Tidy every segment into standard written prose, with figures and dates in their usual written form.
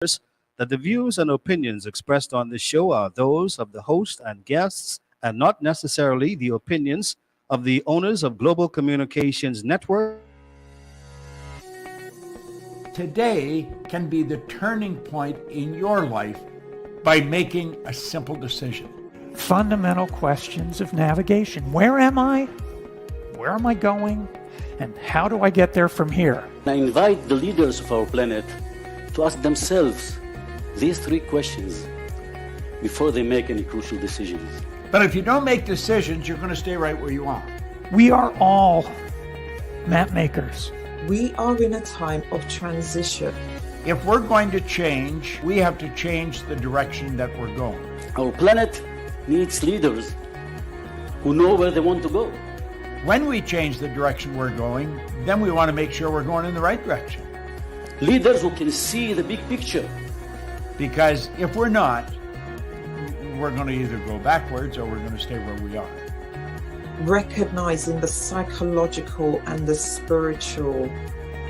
that the views and opinions expressed on this show are those of the host and guests and not necessarily the opinions of the owners of Global Communications Network. Today can be the turning point in your life by making a simple decision. Fundamental questions of navigation. Where am I? Where am I going? And how do I get there from here? I invite the leaders of our planet to ask themselves these three questions before they make any crucial decisions. But if you don't make decisions, you're going to stay right where you are. We are all map makers. We are in a time of transition. If we're going to change, we have to change the direction that we're going. Our planet needs leaders who know where they want to go. When we change the direction we're going, then we want to make sure we're going in the right direction. Leaders who can see the big picture. Because if we're not, we're going to either go backwards or we're going to stay where we are. Recognizing the psychological and the spiritual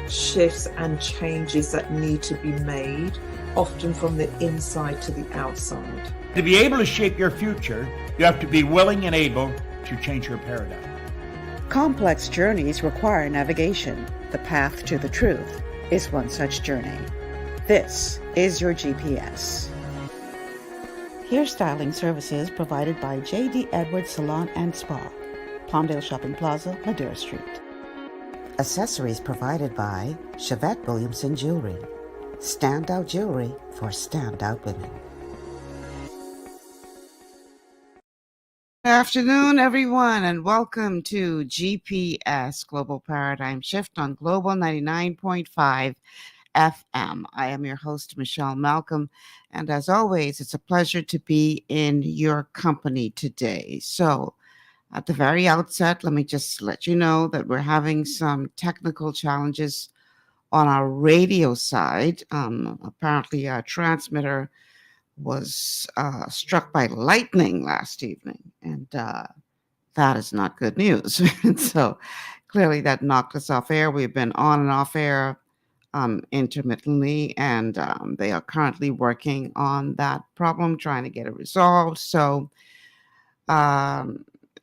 shifts and changes that need to be made, often from the inside to the outside. To be able to shape your future, you have to be willing and able to change your paradigm. Complex journeys require navigation. The path to the truth is one such journey. This is your GPS. Hairstyling services provided by J.D. Edwards Salon and Spa, Palmdale Shopping Plaza, Madera Street. Accessories provided by Chevette Williamson Jewelry. Standout jewelry for standout women. Good afternoon, everyone, and welcome to GPS Global Paradigm Shift on Global 99.5 FM. I am your host, Michelle Malcolm, and as always, it's a pleasure to be in your company today. So, at the very outset, let me just let you know that we're having some technical challenges on our radio side. Apparently, our transmitter was struck by lightning last evening, and that is not good news. So clearly that knocked us off air. We've been on and off air intermittently, and they are currently working on that problem, trying to get it resolved. So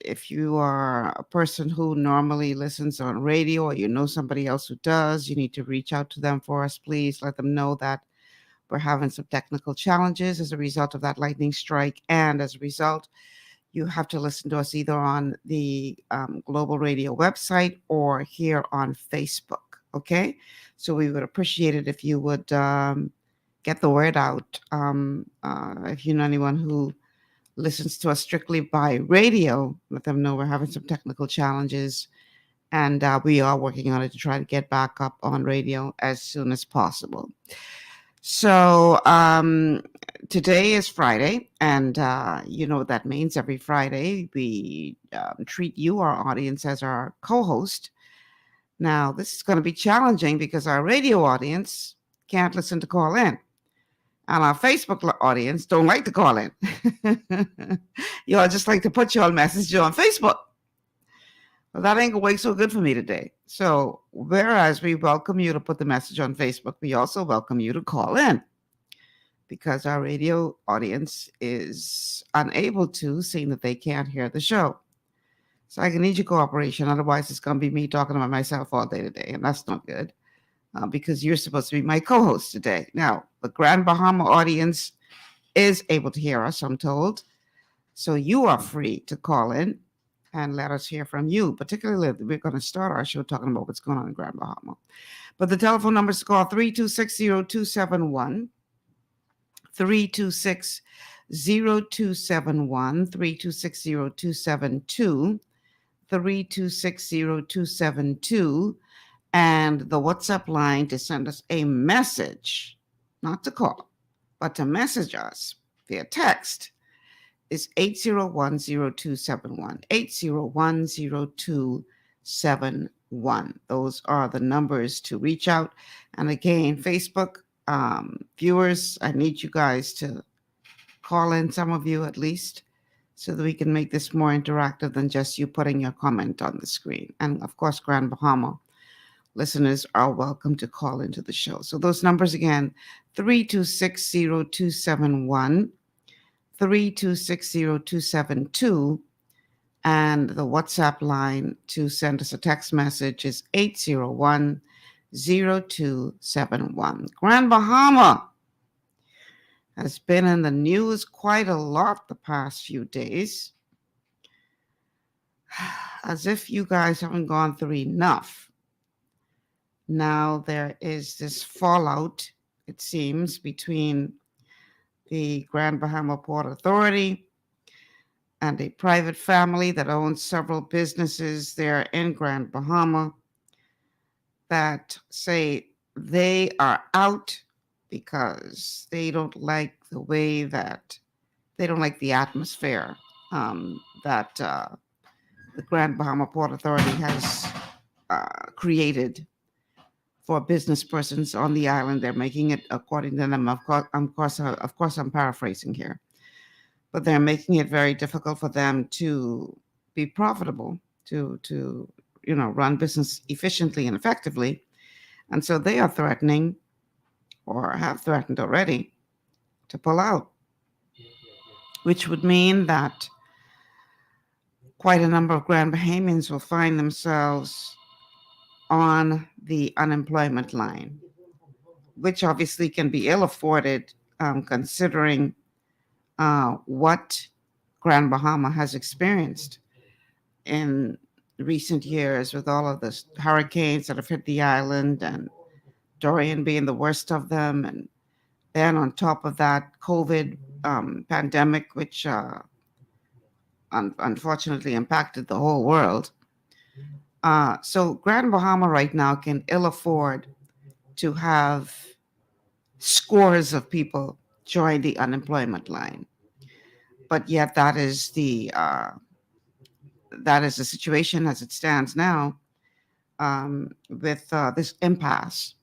if you are a person who normally listens on radio, or you know somebody else who does, you need to reach out to them for us. Please let them know that we're having some technical challenges as a result of that lightning strike. And as a result, you have to listen to us either on the Global Radio website or here on Facebook. Okay? So we would appreciate it if you would get the word out. If you know anyone who listens to us strictly by radio, let them know we're having some technical challenges. And we are working on it to try to get back up on radio as soon as possible. So today is Friday, and you know what that means. Every Friday, we treat you, our audience, as our co-host. Now, this is going to be challenging because our radio audience can't listen to call in, and our Facebook audience don't like to call in. You all just like to put your message on Facebook. Well, that ain't going to work so good for me today. So, whereas we welcome you to put the message on Facebook, we also welcome you to call in because our radio audience is unable to, seeing that they can't hear the show. So, I need your cooperation. Otherwise, it's going to be me talking about myself all day today, and that's not good because you're supposed to be my co-host today. Now, the Grand Bahama audience is able to hear us, I'm told. So, you are free to call in and let us hear from you. Particularly, we're going to start our show talking about what's going on in Grand Bahama. But the telephone number is called 326-0271, 326-0271, 326-0272, 326-0272, and the WhatsApp line to send us a message, not to call, but to message us via text, is 801-0271, 801-0271. Those are the numbers to reach out. And again, Facebook viewers, I need you guys to call in, some of you at least, so that we can make this more interactive than just you putting your comment on the screen. And of course, Grand Bahama listeners are welcome to call into the show. So those numbers again, 3260271, 3260272, and the WhatsApp line to send us a text message is 801-0271. Grand Bahama has been in the news quite a lot the past few days. As if you guys haven't gone through enough. Now there is this fallout, it seems, between the Grand Bahama Port Authority and a private family that owns several businesses there in Grand Bahama that say they are out because they don't like the way that they don't like the atmosphere that the Grand Bahama Port Authority has created for business persons on the island. They're making it, according to them, of course, I'm paraphrasing here, but they're making it very difficult for them to be profitable, to run business efficiently and effectively. And so they are threatening, or have threatened already, to pull out, which would mean that quite a number of Grand Bahamians will find themselves on the unemployment line, which obviously can be ill afforded considering what Grand Bahama has experienced in recent years with all of the hurricanes that have hit the island, and Dorian being the worst of them, and then on top of that, COVID pandemic, which unfortunately impacted the whole world. So Grand Bahama right now can ill afford to have scores of people join the unemployment line, but yet that is the situation as it stands now, with this impasse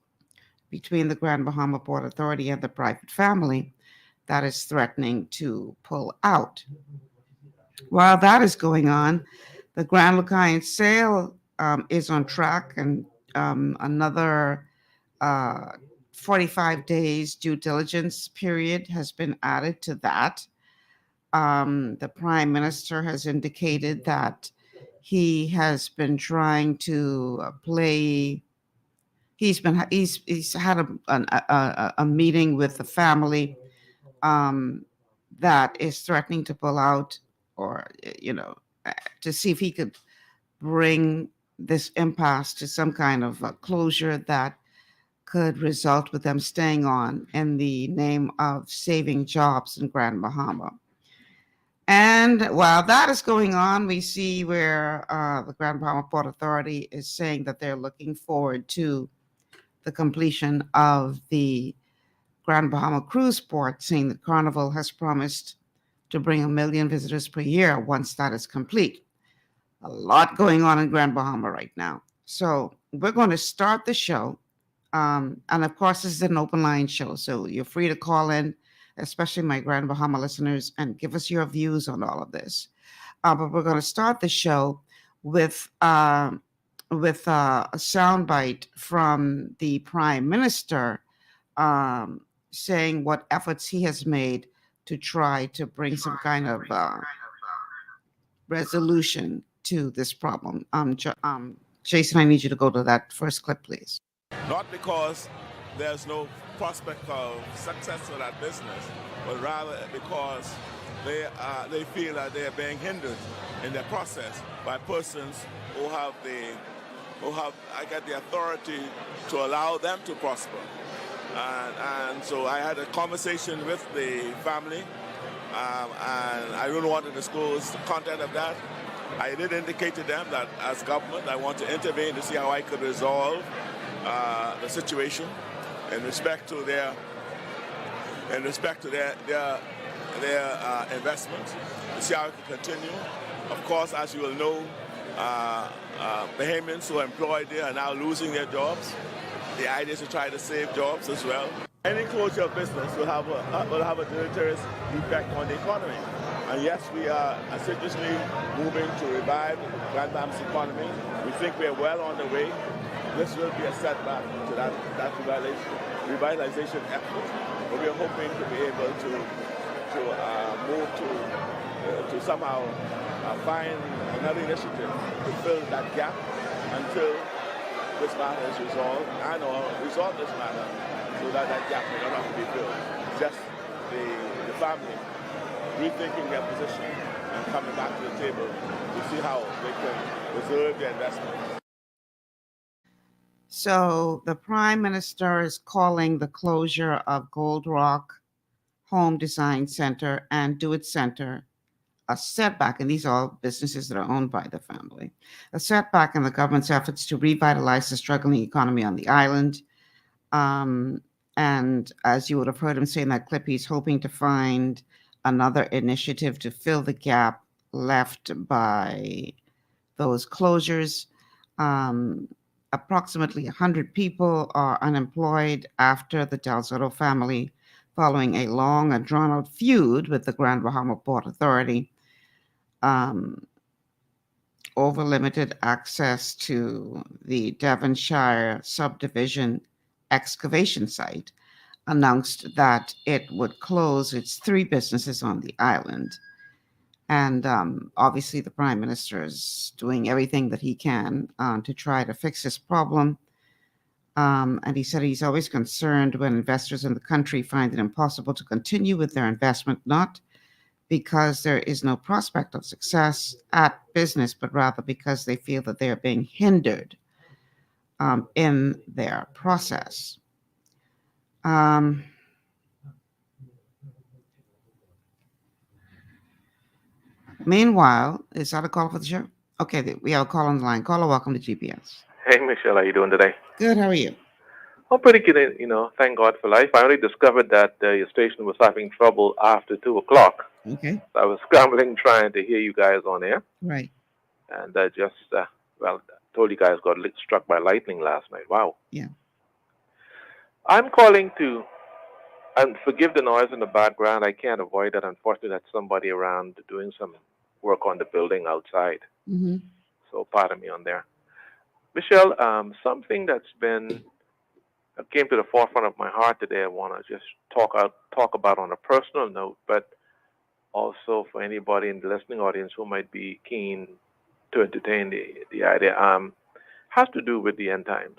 between the Grand Bahama Port Authority and the private family that is threatening to pull out. While that is going on, the Grand Lucayan sale is on track, and another 45 days due diligence period has been added to that. The Prime Minister has indicated that he has been trying to he's had a meeting with the family that is threatening to pull out, or to see if he could bring this impasse to some kind of closure that could result with them staying on in the name of saving jobs in Grand Bahama. And while that is going on, we see where the Grand Bahama Port Authority is saying that they're looking forward to the completion of the Grand Bahama Cruise Port, saying that Carnival has promised to bring 1 million visitors per year once that is complete. A lot going on in Grand Bahama right now. So we're going to start the show. And of course, this is an open line show, so you're free to call in, especially my Grand Bahama listeners, and give us your views on all of this. But we're going to start the show with a soundbite from the Prime Minister saying what efforts he has made to try to bring some kind of resolution to this problem. Jason, I need you to go to that first clip, please. Not because there's no prospect of success for that business, but rather because they feel that they are being hindered in their process by persons who have the authority to allow them to prosper. And so I had a conversation with the family, and I don't want to disclose the content of that. I did indicate to them that as government, I want to intervene to see how I could resolve the situation in respect to their investment, to see how it can continue. Of course, as you will know, Bahamians who are employed there are now losing their jobs. The idea is to try to save jobs as well. Any closure of business will have a deleterious effect on the economy. And yes, we are assiduously moving to revive Grand Baham's economy. We think we are well on the way. this will be a setback to that revitalization effort. But we are hoping to be able to move to somehow find another initiative to fill that gap until this matter is resolved or resolve this matter so that gap may not have to be filled. It's just the family rethinking their position and coming back to the table to see how they can reserve their investment. So the Prime Minister is calling the closure of Gold Rock Home Design Center and Do It Center a setback, and these are all businesses that are owned by the family, a setback in the government's efforts to revitalize the struggling economy on the island. And as you would have heard him say in that clip, he's hoping to find another initiative to fill the gap left by those closures. Approximately 100 people are unemployed after the Del Zotto family, following a long and drawn-out feud with the Grand Bahama Port Authority over limited access to the Devonshire subdivision excavation site, announced that it would close its 3 businesses on the island. And obviously, the Prime Minister is doing everything that he can to try to fix this problem. And he said he's always concerned when investors in the country find it impossible to continue with their investment, not because there is no prospect of success at business, but rather because they feel that they are being hindered in their process. Meanwhile, is that a call for the show? Okay, we have a call on the line. Caller, welcome to GPS. Hey, Michelle, how you doing today? Good, how are you? I'm pretty good, thank God for life. I only discovered that your station was having trouble after 2 o'clock. Okay. So I was scrambling trying to hear you guys on air. Right. And I just, told you guys got struck by lightning last night. Wow. Yeah. I'm calling to, and forgive the noise in the background. I can't avoid it. Unfortunately, that's somebody around doing some work on the building outside. Mm-hmm. So pardon me on there. Michelle, something that came to the forefront of my heart today, I want to just talk about on a personal note, but also for anybody in the listening audience who might be keen to entertain the idea, has to do with the end times.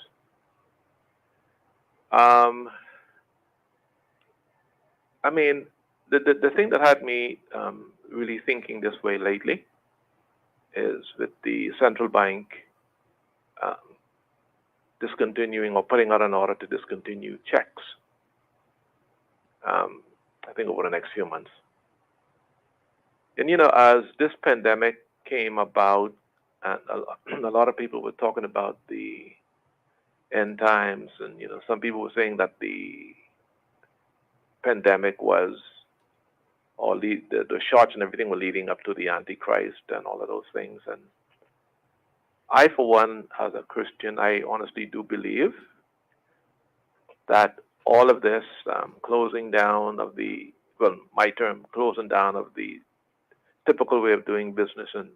The thing that had me really thinking this way lately is with the central bank discontinuing or putting out an order to discontinue checks, I think over the next few months. And, as this pandemic came about, and a lot of people were talking about the end times, and, some people were saying that the pandemic was, or the shots and everything were leading up to the Antichrist and all of those things. And I, for one, as a Christian, I honestly do believe that all of this closing down of closing down of the typical way of doing business and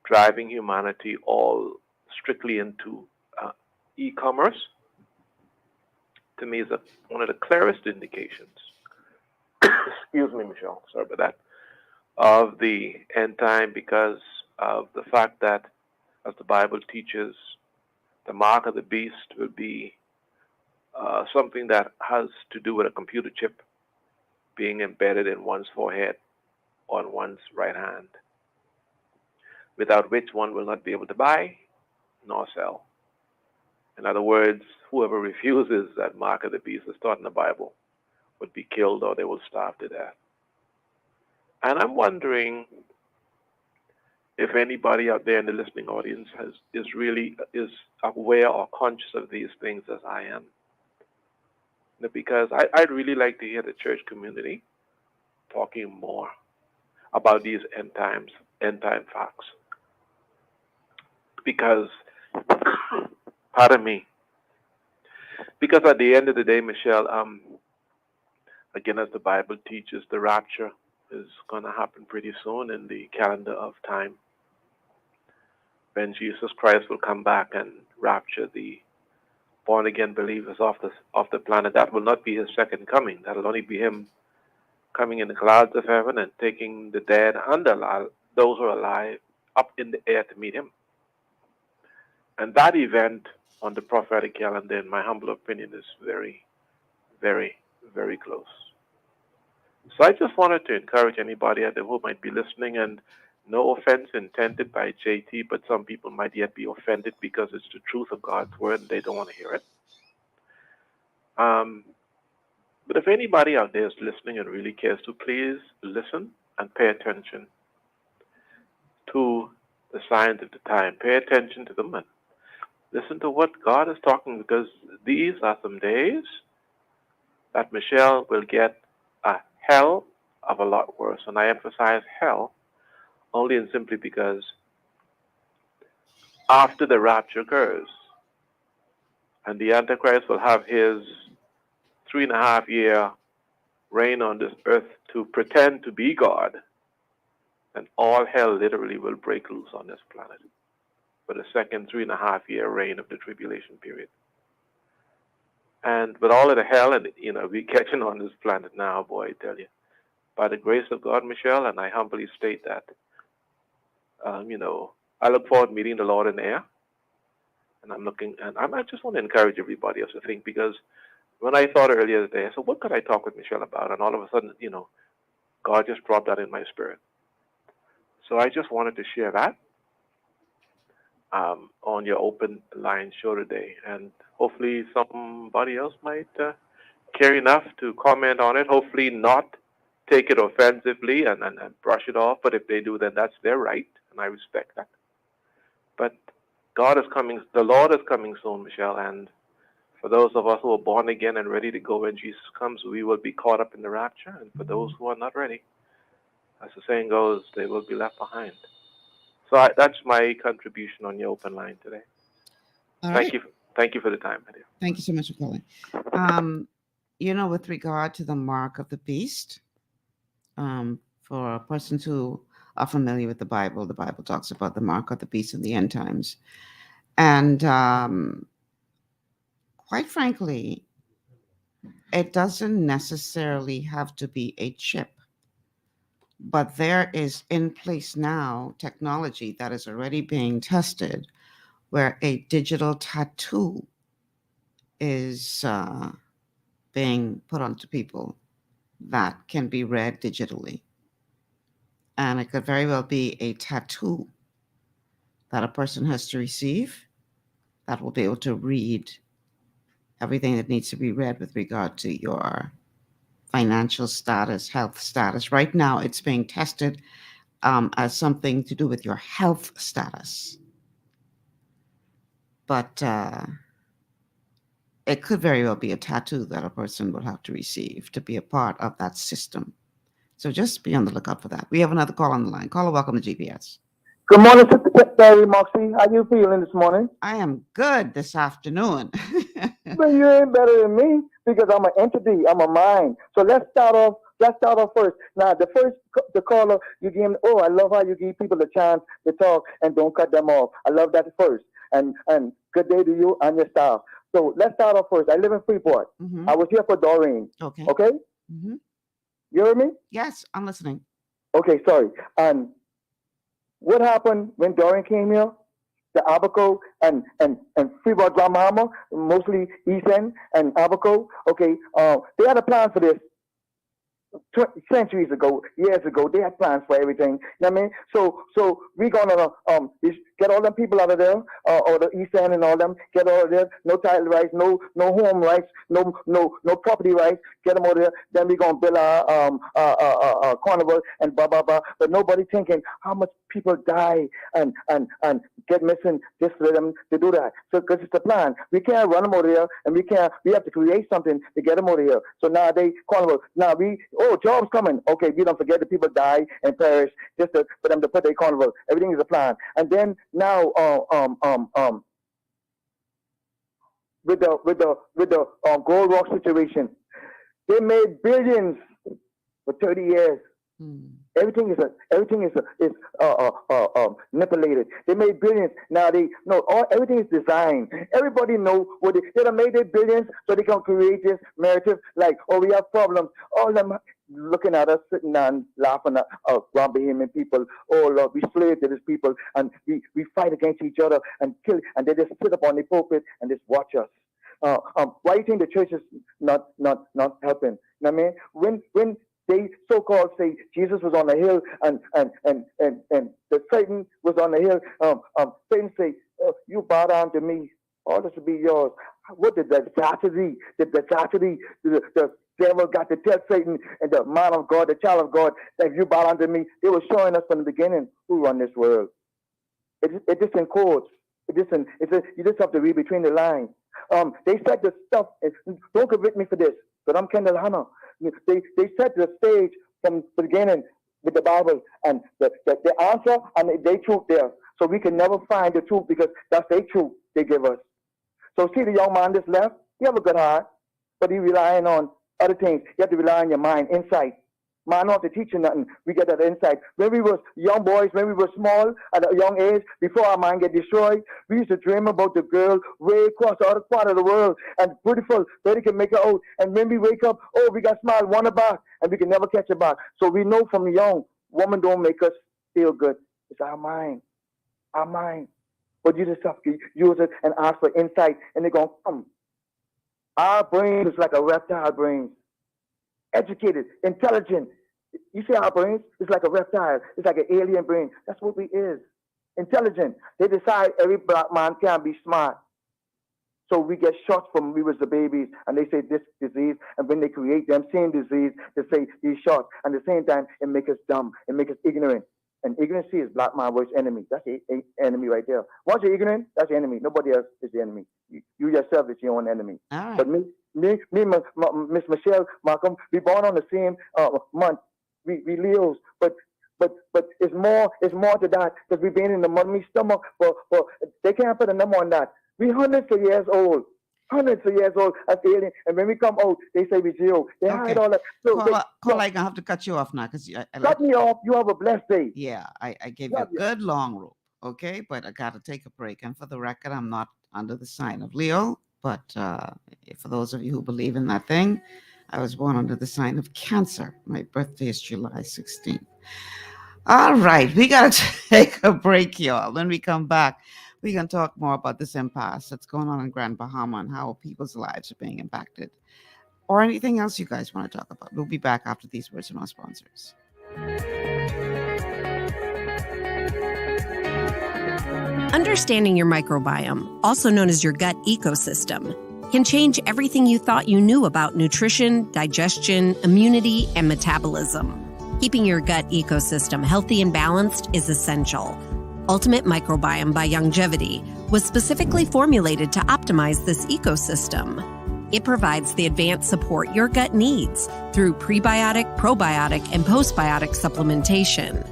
driving humanity all strictly into e-commerce, to me is one of the clearest indications, excuse me, Michelle, sorry about that, of the end time, because of the fact that, as the Bible teaches, the mark of the beast will be something that has to do with a computer chip being embedded in one's forehead on one's right hand, without which one will not be able to buy nor sell. In other words, whoever refuses that mark of the beast as taught in the Bible would be killed, or they will starve to death. And I'm wondering if anybody out there in the listening audience is aware or conscious of these things as I am. Because I'd really like to hear the church community talking more about these end time facts. Because, pardon me, because at the end of the day, Michelle, again, as the Bible teaches, the rapture is going to happen pretty soon in the calendar of time, when Jesus Christ will come back and rapture the born again believers off the planet. That will not be his second coming. That'll only be him coming in the clouds of heaven and taking the dead and those who are alive up in the air to meet him. And that event on the prophetic calendar, in my humble opinion, is very, very, very close. So I just wanted to encourage anybody out there who might be listening, and no offense intended by JT, but some people might yet be offended because it's the truth of God's word and they don't want to hear it. But if anybody out there is listening and really cares to, please listen and pay attention to the signs of the time. Pay attention to them and listen to what God is talking, because these are some days that Michelle will get a hell of a lot worse. And I emphasize hell only and simply because after the rapture occurs and the Antichrist will have his 3.5-year reign on this earth to pretend to be God, and all hell literally will break loose on this planet for the second 3.5-year reign of the tribulation period. And with all of the hell and we catching on this planet now, boy, I tell you, by the grace of God, Michelle, and I humbly state that, I look forward to meeting the Lord in the air, and I just want to encourage everybody else to think, because when I thought earlier today, I said, what could I talk with Michelle about? And all of a sudden, God just dropped that in my spirit. So I just wanted to share that on your open line show today. And hopefully somebody else might care enough to comment on it. Hopefully not take it offensively and brush it off. But if they do, then that's their right, and I respect that. But God is coming. The Lord is coming soon, Michelle. And for those of us who are born again and ready to go when Jesus comes, we will be caught up in the rapture. And for those who are not ready, as the saying goes, they will be left behind. So that's my contribution on your open line today. Thank you. Thank you for the time, my dear. Thank you so much for calling. With regard to the mark of the beast, for persons who are familiar with the Bible talks about the mark of the beast in the end times. And quite frankly, it doesn't necessarily have to be a chip. But there is in place now technology that is already being tested where a digital tattoo is being put onto people that can be read digitally. And it could very well be a tattoo that a person has to receive that will be able to read everything that needs to be read with regard to your financial status, health status. Right now, it's being tested as something to do with your health status. But it could very well be a tattoo that a person will have to receive to be a part of that system. So just be on the lookout for that. We have another call on the line. Caller, welcome to GPS. Good morning, Sister Terry Moxie. How you feeling this morning? I am good this afternoon. But you ain't better than me because I'm an entity. I'm a mind. So let's start off first. Now, the caller, you give him, I love how you give people a chance to talk and don't cut them off. I love that first. And good day to you and your staff. So let's start off first. I live in Freeport. Mm-hmm. I was here for Doreen. Okay? Mm-hmm. You heard me? Yes, I'm listening. Okay, sorry. And what happened when Doreen came here? The Abaco and Freeport, Bahama, mostly East End and Abaco. Okay, they had a plan for this centuries ago, years ago. They had plans for everything. You know what I mean? So we're gonna get all them people out of there, or the East End and all them, get all of there. No title rights, no home rights, no property rights. Get them over there. Then we're gonna build our carnival and blah blah blah. But nobody thinking how much people die and get missing just for them to do that. So because it's the plan, we can't run them over there, and we have to create something to get them over here. So now they carnival. Now jobs coming. Okay, we don't forget the people die and perish just for them to put their carnival. Everything is a plan. And then now with the gold rock situation, they made billions for 30 years. Everything is manipulated. They made billions. Now everything is designed. Everybody know what they done made their billions so they can create this narrative like, oh, we have problems. All of them looking at us sitting down and laughing at around Bahamian people. Oh Lord, we slave to these people and we fight against each other and kill, and they just sit up on the pulpit and just watch us. Why do you think the church is not helping? You know what I mean? When they so-called say Jesus was on the hill and the Satan was on the hill, Satan say, oh, you bow down to me, all this will be yours. What did the audacity, the devil got to tell Satan and the man of God, the child of God, that if you bow down to me? They were showing us from the beginning who run this world. It just in chords. You just have to read between the lines. They said the stuff, don't convict me for this, but I'm Kendall Hunter. They set the stage from the beginning with the Bible and the answer and their truth there. So we can never find the truth because that's their truth they give us. So see the young man that's left, he have a good heart, but he relying on other things. You have to rely on your mind, insight. Man, not to teach you nothing. We get that insight. When we were young boys, when we were small at a young age, before our mind get destroyed, we used to dream about the girl way across the other part of the world and beautiful, where they can make her out. And when we wake up, oh, we got smile, want her back, and we can never catch her back. So we know from young, woman don't make us feel good. It's our mind. Our mind. But you just have to use it and ask for insight, and they're going to come. Our brain is like a reptile brain. Educated, intelligent. You see our brains? It's like a reptile. It's like an alien brain. That's what we is. Intelligent. They decide every black man can be smart. So we get shots from we was the babies, and they say this disease, and when they create them same disease, they say these shots. And at the same time, it make us dumb. It make us ignorant. And ignorance is black man's worst enemy. That's the enemy right there. Once you're ignorant, that's the enemy. Nobody else is the enemy. You yourself is your own enemy. All right. But me, Miss Michelle, Malcolm, we born on the same month. We Leos, but it's more to that because we've been in the mummy's stomach for they can't put a number on that. We hundreds of years old as alien, and when we come out, they say we zero. They hide all that. So I have to cut you off now because cut me off. You have a blessed day. Yeah, I gave you a good long rope, okay, but I got to take a break. And for the record, I'm not under the sign of Leo. But for those of you who believe in that thing, I was born under the sign of Cancer. My birthday is July 16th. All right, we got to take a break, y'all. When we come back, we can talk more about this impasse that's going on in Grand Bahama and how people's lives are being impacted. Or anything else you guys want to talk about. We'll be back after these words from our sponsors. Understanding your microbiome, also known as your gut ecosystem, can change everything you thought you knew about nutrition, digestion, immunity, and metabolism. Keeping your gut ecosystem healthy and balanced is essential. Ultimate Microbiome by Longevity was specifically formulated to optimize this ecosystem. It provides the advanced support your gut needs through prebiotic, probiotic, and postbiotic supplementation.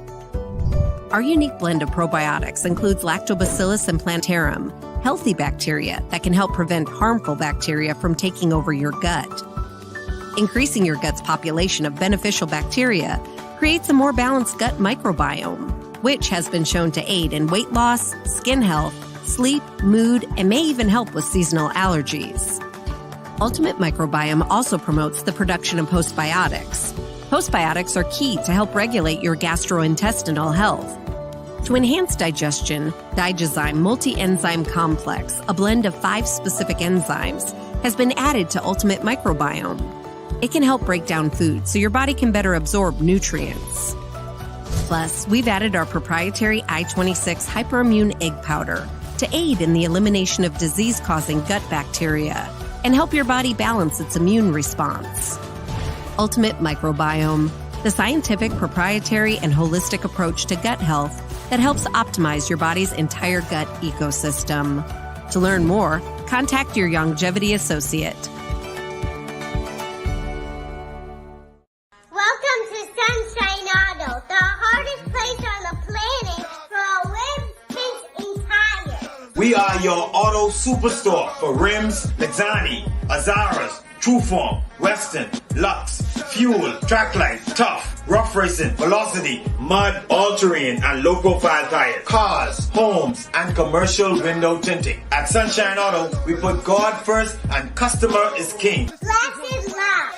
Our unique blend of probiotics includes Lactobacillus and Plantarum, healthy bacteria that can help prevent harmful bacteria from taking over your gut. Increasing your gut's population of beneficial bacteria creates a more balanced gut microbiome, which has been shown to aid in weight loss, skin health, sleep, mood, and may even help with seasonal allergies. Ultimate Microbiome also promotes the production of postbiotics. Postbiotics are key to help regulate your gastrointestinal health. To enhance digestion, Digizyme Multi-Enzyme Complex, a blend of 5 specific enzymes, has been added to Ultimate Microbiome. It can help break down food so your body can better absorb nutrients. Plus, we've added our proprietary I-26 hyperimmune egg powder to aid in the elimination of disease-causing gut bacteria and help your body balance its immune response. Ultimate Microbiome, the scientific, proprietary, and holistic approach to gut health that helps optimize your body's entire gut ecosystem. To learn more, contact your Longevity associate. Welcome to Sunshine Auto, the hardest place on the planet for rims, tints, and tires. We are your auto superstore for rims, Lexani, Azaras, Trueform, Weston, Lux, fuel, track life, tough, rough racing, velocity, mud, all-terrain, and low-profile tires, cars, homes, and commercial window tinting. At Sunshine Auto, we put God first and customer is king. Black is love.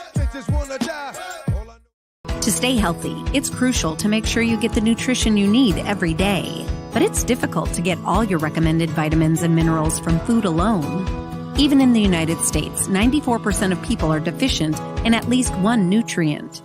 To stay healthy, it's crucial to make sure you get the nutrition you need every day. But it's difficult to get all your recommended vitamins and minerals from food alone. Even in the United States, 94% of people are deficient in at least one nutrient.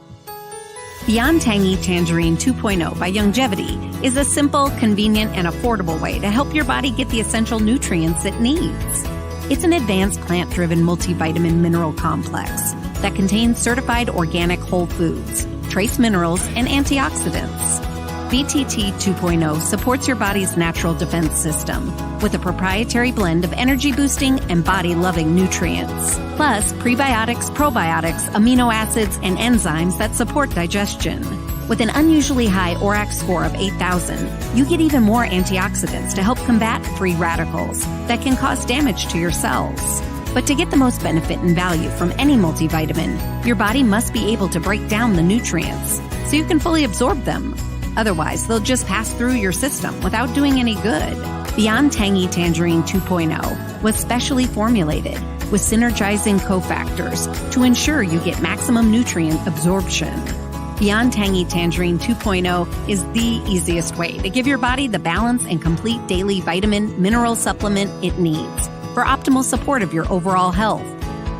Beyond Tangy Tangerine 2.0 by Longevity is a simple, convenient, and affordable way to help your body get the essential nutrients it needs. It's an advanced plant-driven multivitamin mineral complex that contains certified organic whole foods, trace minerals, and antioxidants. BTT 2.0 supports your body's natural defense system with a proprietary blend of energy-boosting and body-loving nutrients, plus prebiotics, probiotics, amino acids, and enzymes that support digestion. With an unusually high ORAC score of 8,000, you get even more antioxidants to help combat free radicals that can cause damage to your cells. But to get the most benefit and value from any multivitamin, your body must be able to break down the nutrients so you can fully absorb them. Otherwise, they'll just pass through your system without doing any good. Beyond Tangy Tangerine 2.0 was specially formulated with synergizing cofactors to ensure you get maximum nutrient absorption. Beyond Tangy Tangerine 2.0 is the easiest way to give your body the balance and complete daily vitamin mineral supplement it needs for optimal support of your overall health.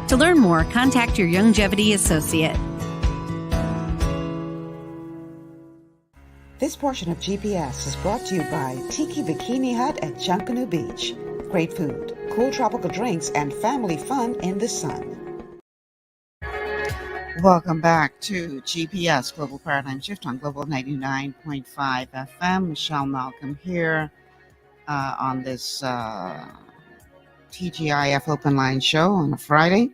To learn more, contact your Longevity associate. This portion of GPS is brought to you by Tiki Bikini Hut at Junkanoo Beach. Great food, cool tropical drinks, and family fun in the sun. Welcome back to GPS Global Paradigm Shift on Global 99.5 FM. Michelle Malcolm here on this TGIF Open Line show on a Friday.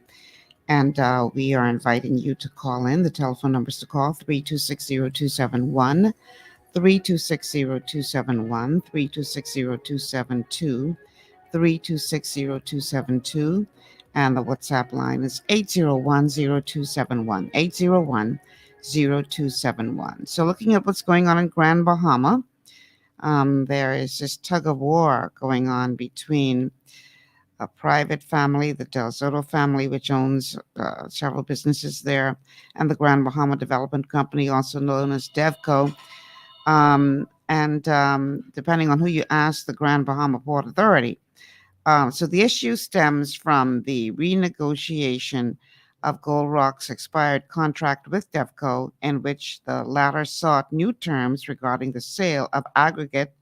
And we are inviting you to call in. The telephone numbers to call, 3260271. 3260271, 3260272, 3260272, and the WhatsApp line is 801-0271, 801-0271. So looking at what's going on in Grand Bahama, there is this tug of war going on between a private family, the Del Soto family, which owns several businesses there, and the Grand Bahama Development Company, also known as DevCo. Depending on who you ask, the Grand Bahama Port Authority. So the issue stems from the renegotiation of Gold Rock's expired contract with DevCo, in which the latter sought new terms regarding the sale of aggregate,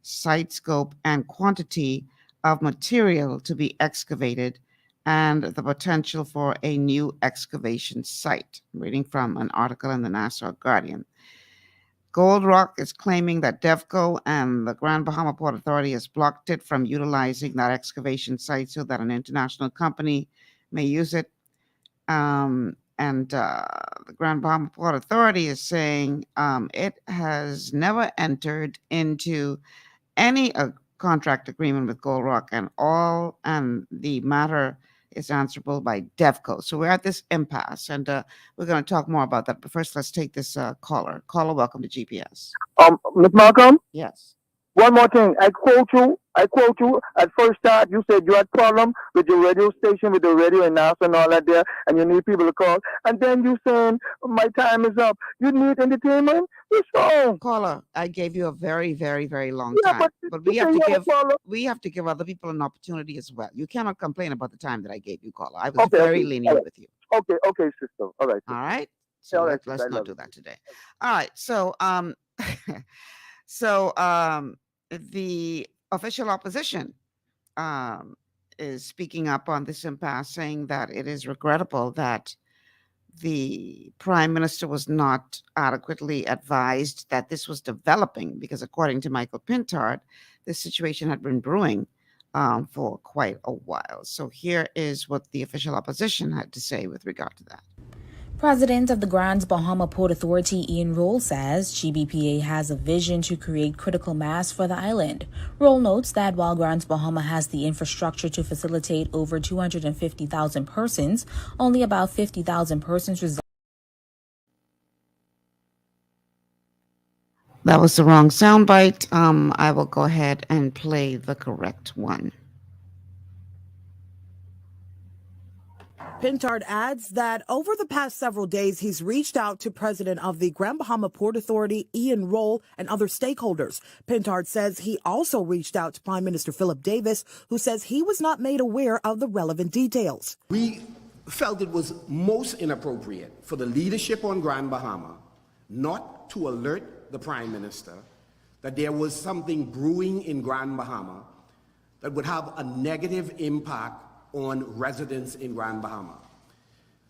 site scope, and quantity of material to be excavated and the potential for a new excavation site. I'm reading from an article in the Nassau Guardian. Gold Rock is claiming that DevCo and the Grand Bahama Port Authority has blocked it from utilizing that excavation site so that an international company may use it. The Grand Bahama Port Authority is saying it has never entered into any contract agreement with Gold Rock, and the matter is answerable by DevCo. So we're at this impasse, and we're going to talk more about that. But first, let's take this caller. Caller, welcome to GPS. Ms. Malcolm? Yes. One more thing. I quote you. At first start, you said you had problem with your radio station, with the radio announcer and all that there, and you need people to call. And then you saying, my time is up. You need entertainment? What's wrong? Caller, I gave you a very, very, very long time. But we have to give other people an opportunity as well. You cannot complain about the time that I gave you, caller. I was very lenient with you. Okay, sister. All right. All right. So let's not do that today. All right. So the official opposition is speaking up on this impasse, saying that it is regrettable that the Prime Minister was not adequately advised that this was developing, because according to Michael Pintard, this situation had been brewing for quite a while. So here is what the official opposition had to say with regard to that. President of the Grand Bahama Port Authority, Ian Roll, says GBPA has a vision to create critical mass for the island. Roll notes that while Grand Bahama has the infrastructure to facilitate over 250,000 persons, only about 50,000 persons reside That was the wrong soundbite. I will go ahead and play the correct one. Pintard adds that over the past several days, he's reached out to President of the Grand Bahama Port Authority, Ian Roll, and other stakeholders. Pintard says he also reached out to Prime Minister Philip Davis, who says he was not made aware of the relevant details. We felt it was most inappropriate for the leadership on Grand Bahama not to alert the Prime Minister that there was something brewing in Grand Bahama that would have a negative impact on residents in Grand Bahama.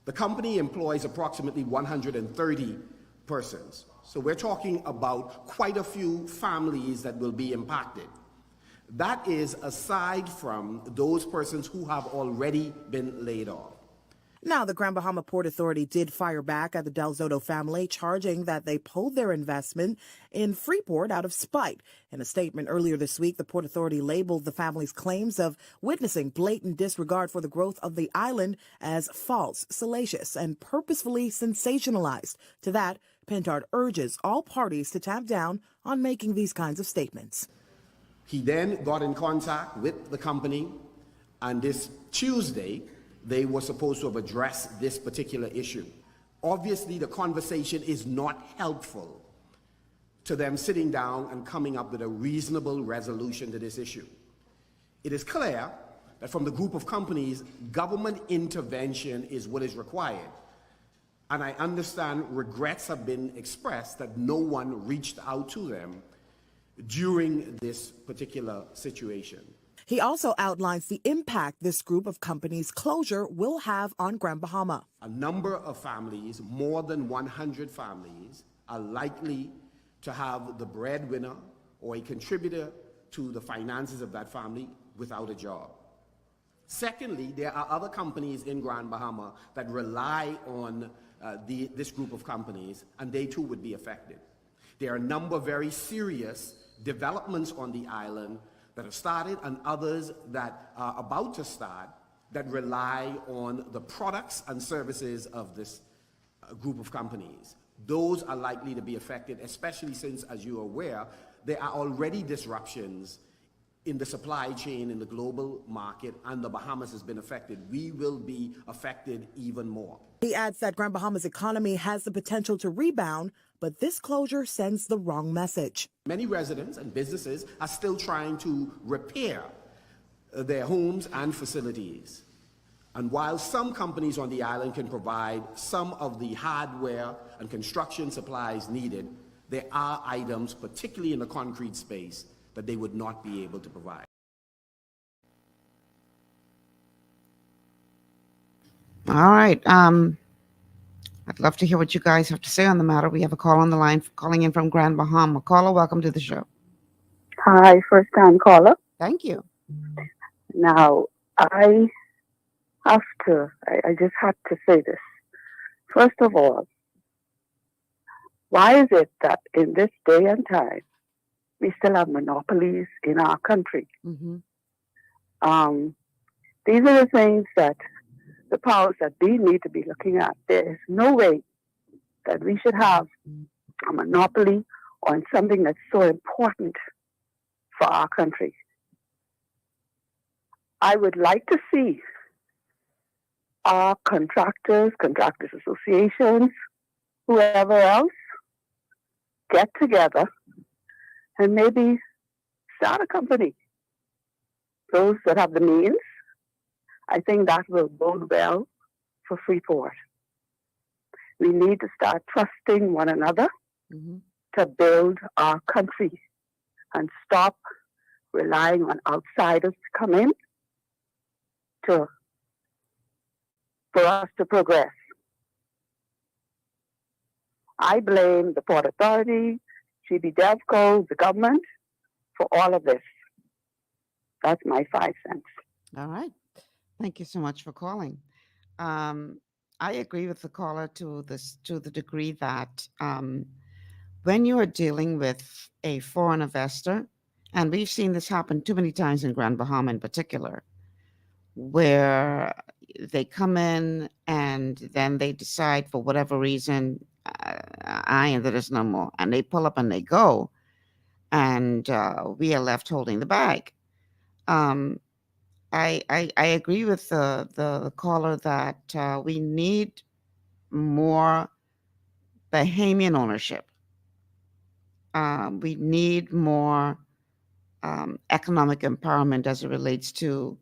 The company employs approximately 130 persons. So we're talking about quite a few families that will be impacted. That is aside from those persons who have already been laid off. Now, the Grand Bahama Port Authority did fire back at the Del Zotto family, charging that they pulled their investment in Freeport out of spite. In a statement earlier this week, the Port Authority labeled the family's claims of witnessing blatant disregard for the growth of the island as false, salacious, and purposefully sensationalized. To that, Pintard urges all parties to tamp down on making these kinds of statements. He then got in contact with the company, and this Tuesday, they were supposed to have addressed this particular issue. Obviously, the conversation is not helpful to them sitting down and coming up with a reasonable resolution to this issue. It is clear that from the group of companies, government intervention is what is required. And I understand regrets have been expressed that no one reached out to them during this particular situation. He also outlines the impact this group of companies' closure will have on Grand Bahama. A number of families, more than 100 families, are likely to have the breadwinner or a contributor to the finances of that family without a job. Secondly, there are other companies in Grand Bahama that rely on this group of companies, and they too would be affected. There are a number of very serious developments on the island that have started and others that are about to start that rely on the products and services of this group of companies. Those are likely to be affected, especially since, as you are aware, there are already disruptions in the supply chain in the global market, and the Bahamas has been affected. We will be affected even more. He adds that Grand Bahama's economy has the potential to rebound, but this closure sends the wrong message. Many residents and businesses are still trying to repair their homes and facilities. And while some companies on the island can provide some of the hardware and construction supplies needed, there are items, particularly in the concrete space, that they would not be able to provide. All right. I'd love to hear what you guys have to say on the matter. We have a call on the line calling in from Grand Bahama. Caller, welcome to the show. Hi, first time caller. Thank you. Now, I just have to say this. First of all, why is it that in this day and time, we still have monopolies in our country? Mm-hmm. These are the things that the powers that be need to be looking at. There is no way that we should have a monopoly on something that's so important for our country. I would like to see our contractors associations, whoever else, get together and maybe start a company. Those that have the means, I think that will bode well for Freeport. We need to start trusting one another to build our country and stop relying on outsiders to come in for us to progress. I blame the Port Authority, GB DevCo, the government for all of this. That's my 5 cents. All right. Thank you so much for calling. I agree with the caller to the degree that when you are dealing with a foreign investor, and we've seen this happen too many times in Grand Bahama in particular, where they come in and then they decide for whatever reason, there is no more, and they pull up and they go. and we are left holding the bag. I agree with the caller that we need more Bahamian ownership. We need more economic empowerment as it relates to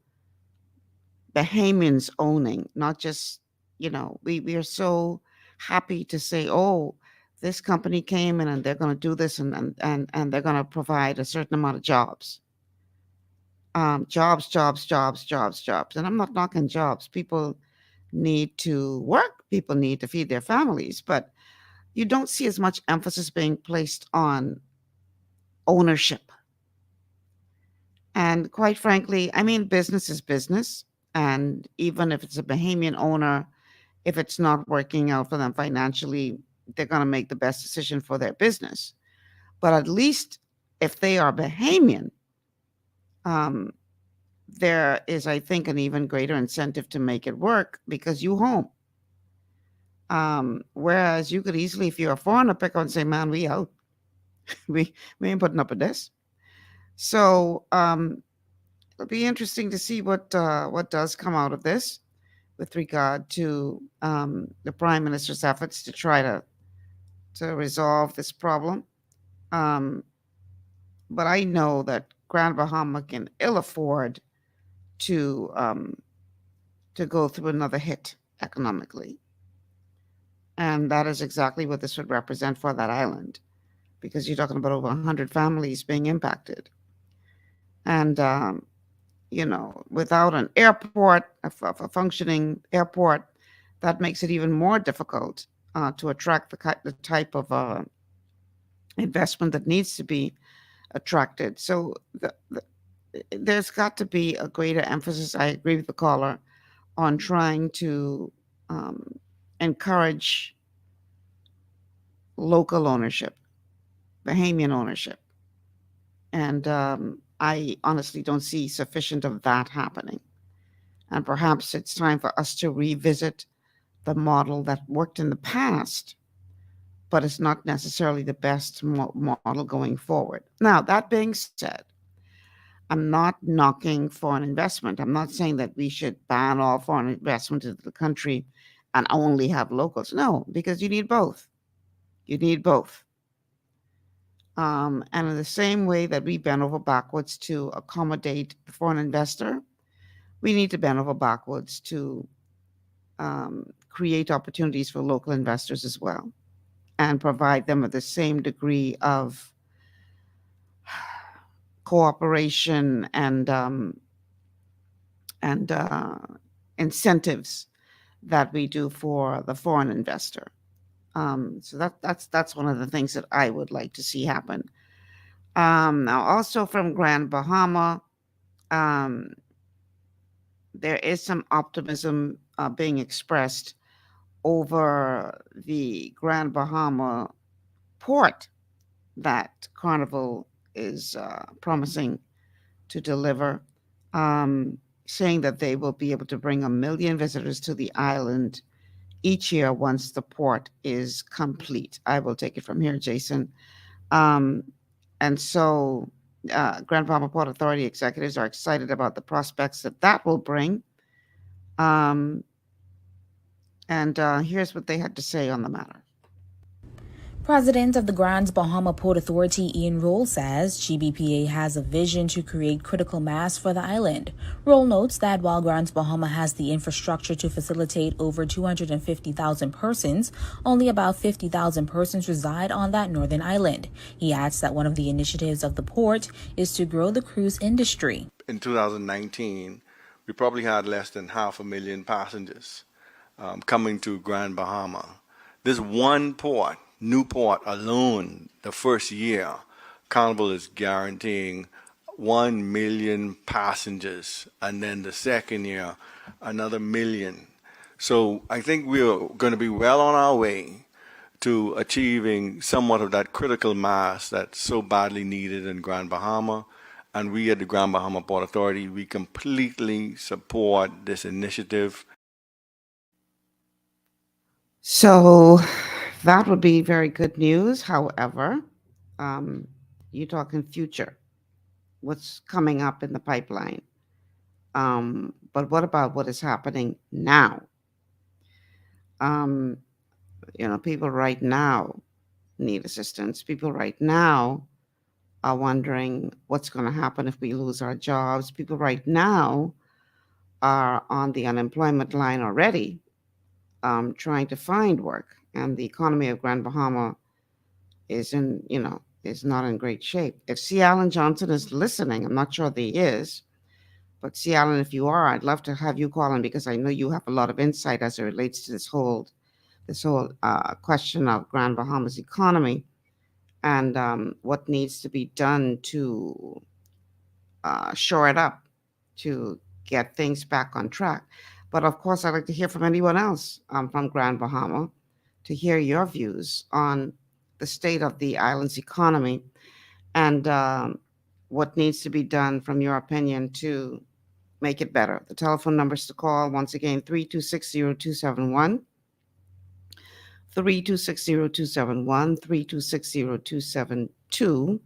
Bahamians owning, not just, we are so happy to say, oh, this company came in and they're going to do this and they're going to provide a certain amount of jobs. Jobs. And I'm not knocking jobs. People need to work, people need to feed their families, but you don't see as much emphasis being placed on ownership. And quite frankly, I mean, business is business. And even if it's a Bahamian owner, if it's not working out for them financially, they're going to make the best decision for their business. But at least if they are Bahamian, there is, I think, an even greater incentive to make it work because you home. Whereas you could easily, if you're a foreigner, pick up and say, man, we out. we ain't putting up with this. So it'll be interesting to see what does come out of this with regard to the Prime Minister's efforts to try to resolve this problem. But I know that Grand Bahama can ill afford to go through another hit economically. And that is exactly what this would represent for that island, because you're talking about over 100 families being impacted. And, without an airport, a functioning airport, that makes it even more difficult to attract the type of investment that needs to be attracted. So there's got to be a greater emphasis, I agree with the caller, on trying to encourage local ownership, Bahamian ownership. And I honestly don't see sufficient of that happening. And perhaps it's time for us to revisit the model that worked in the past, but it's not necessarily the best model going forward. Now, that being said, I'm not knocking foreign investment. I'm not saying that we should ban all foreign investment into the country and only have locals. No, because you need both. You need both. And in the same way that we bend over backwards to accommodate the foreign investor, we need to bend over backwards to create opportunities for local investors as well, and provide them with the same degree of cooperation and incentives that we do for the foreign investor. So that's one of the things that I would like to see happen. Now, also from Grand Bahama, there is some optimism being expressed over the Grand Bahama port that Carnival is promising to deliver, saying that they will be able to bring 1 million visitors to the island each year once the port is complete. I will take it from here, Jason. And so Grand Bahama Port Authority executives are excited about the prospects that will bring. And here's what they had to say on the matter. President of the Grand Bahama Port Authority, Ian Roll, says GBPA has a vision to create critical mass for the island. Roll notes that while Grand Bahama has the infrastructure to facilitate over 250,000 persons, only about 50,000 persons reside on that northern island. He adds that one of the initiatives of the port is to grow the cruise industry. In 2019, we probably had less than 500,000 passengers coming to Grand Bahama. This one port, Newport alone, the first year, Carnival is guaranteeing 1 million passengers, and then the second year, another million. So I think we're going to be well on our way to achieving somewhat of that critical mass that's so badly needed in Grand Bahama. And we at the Grand Bahama Port Authority, we completely support this initiative. So that would be very good news. However, You're talking future. What's coming up in the pipeline? But what about what is happening now? People right now need assistance. People right now are wondering what's going to happen if we lose our jobs. People right now are on the unemployment line already, trying to find work. And the economy of Grand Bahama is not in great shape. If C. Allen Johnson is listening, I'm not sure that he is, but C. Allen, if you are, I'd love to have you call in because I know you have a lot of insight as it relates to this whole question of Grand Bahama's economy and what needs to be done to shore it up, to get things back on track. But of course, I'd like to hear from anyone else from Grand Bahama to hear your views on the state of the island's economy and what needs to be done, from your opinion, to make it better. The telephone numbers to call, once again, 3260271. 3260271, 3260272,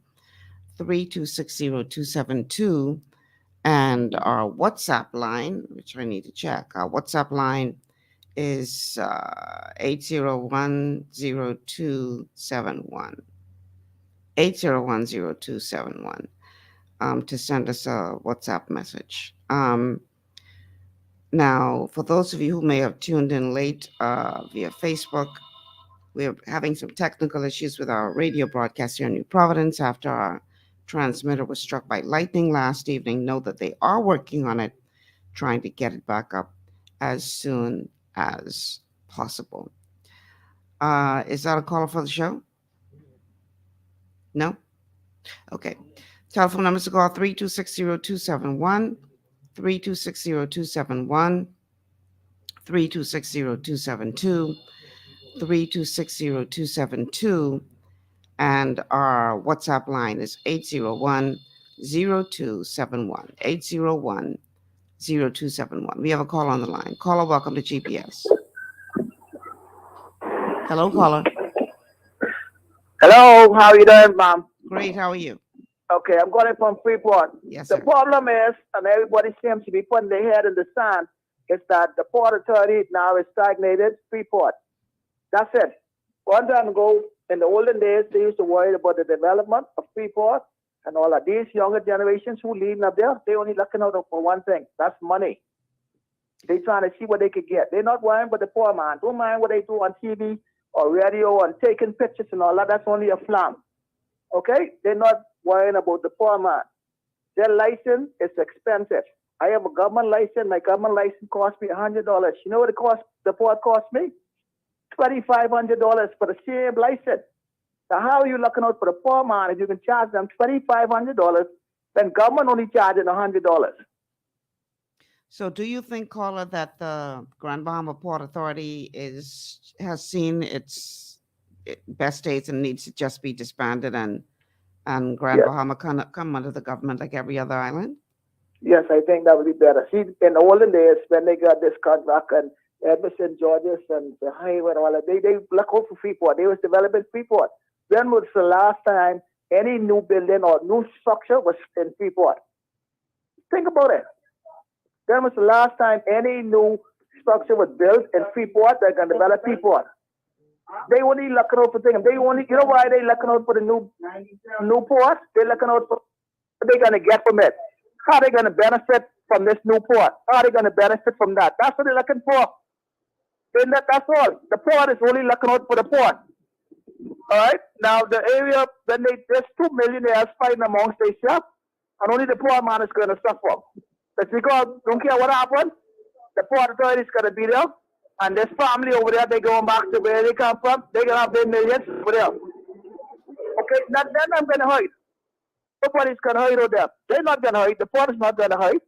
3260272, and our WhatsApp line, which I need to check. Our WhatsApp line is 8010271. 8010271 to send us a WhatsApp message. Now, for those of you who may have tuned in late via Facebook, we're having some technical issues with our radio broadcast here in New Providence after our transmitter was struck by lightning last evening. Know that they are working on it, trying to get it back up as soon as possible. Is that a caller for the show? No? Okay. Telephone numbers to call 3260271, 3260271, 3260272, 3260272, and our WhatsApp line is 801-0271, 801-0271. We have a call on the line. Caller, welcome to GPS. Hello, caller. Hello, how are you doing, ma'am? Great, how are you? Okay, I'm calling from Freeport. Yes, the sir. problem is, and everybody seems to be putting their head in the sand, is that the Port Authority now is stagnated Freeport. That's it. One time ago, in the olden days, they used to worry about the development of Freeport and all of these younger generations who leading up there. They only looking out for one thing. That's money. They trying to see what they could get. They're not worrying about the poor man. Don't mind what they do on TV or radio and taking pictures and all that. That's only a flam. Okay? They're not worrying about the poor man. Their license is expensive. I have a government license. My government license cost me $100. You know what the port cost me? $2,500 for the same license. Now, how are you looking out for the poor man if you can charge them $2,500 when government only charging $100? So do you think, caller, that the Grand Bahama Port Authority has seen its best days and needs to just be disbanded and Grand Bahama come under the government like every other island? Yes, I think that would be better. See, in the olden days, when they got this contract and Edmonton, Georgia, and the highway and all that, they look out for Freeport. They was developing Freeport. When was the last time any new building or new structure was in Freeport? Think about it. When was the last time any new structure was built in Freeport that can develop Freeport? They only looking out for things. You know why they looking out for the new port? They looking out for what they gonna get from it. How they gonna benefit from this new port? How they gonna benefit from that? That's what they're looking for. That's all. The port is only looking out for the port. All right. Now the area there's 2 millionaires fighting amongst themselves, and only the poor man is gonna suffer. That's because don't care what happens, the Port Authority is gonna be there, and this family over there, they going back to where they come from. They're gonna have their millions over there. Okay, then I'm gonna hide. Nobody's gonna hide over there. They're not gonna hide. The port is not gonna hide.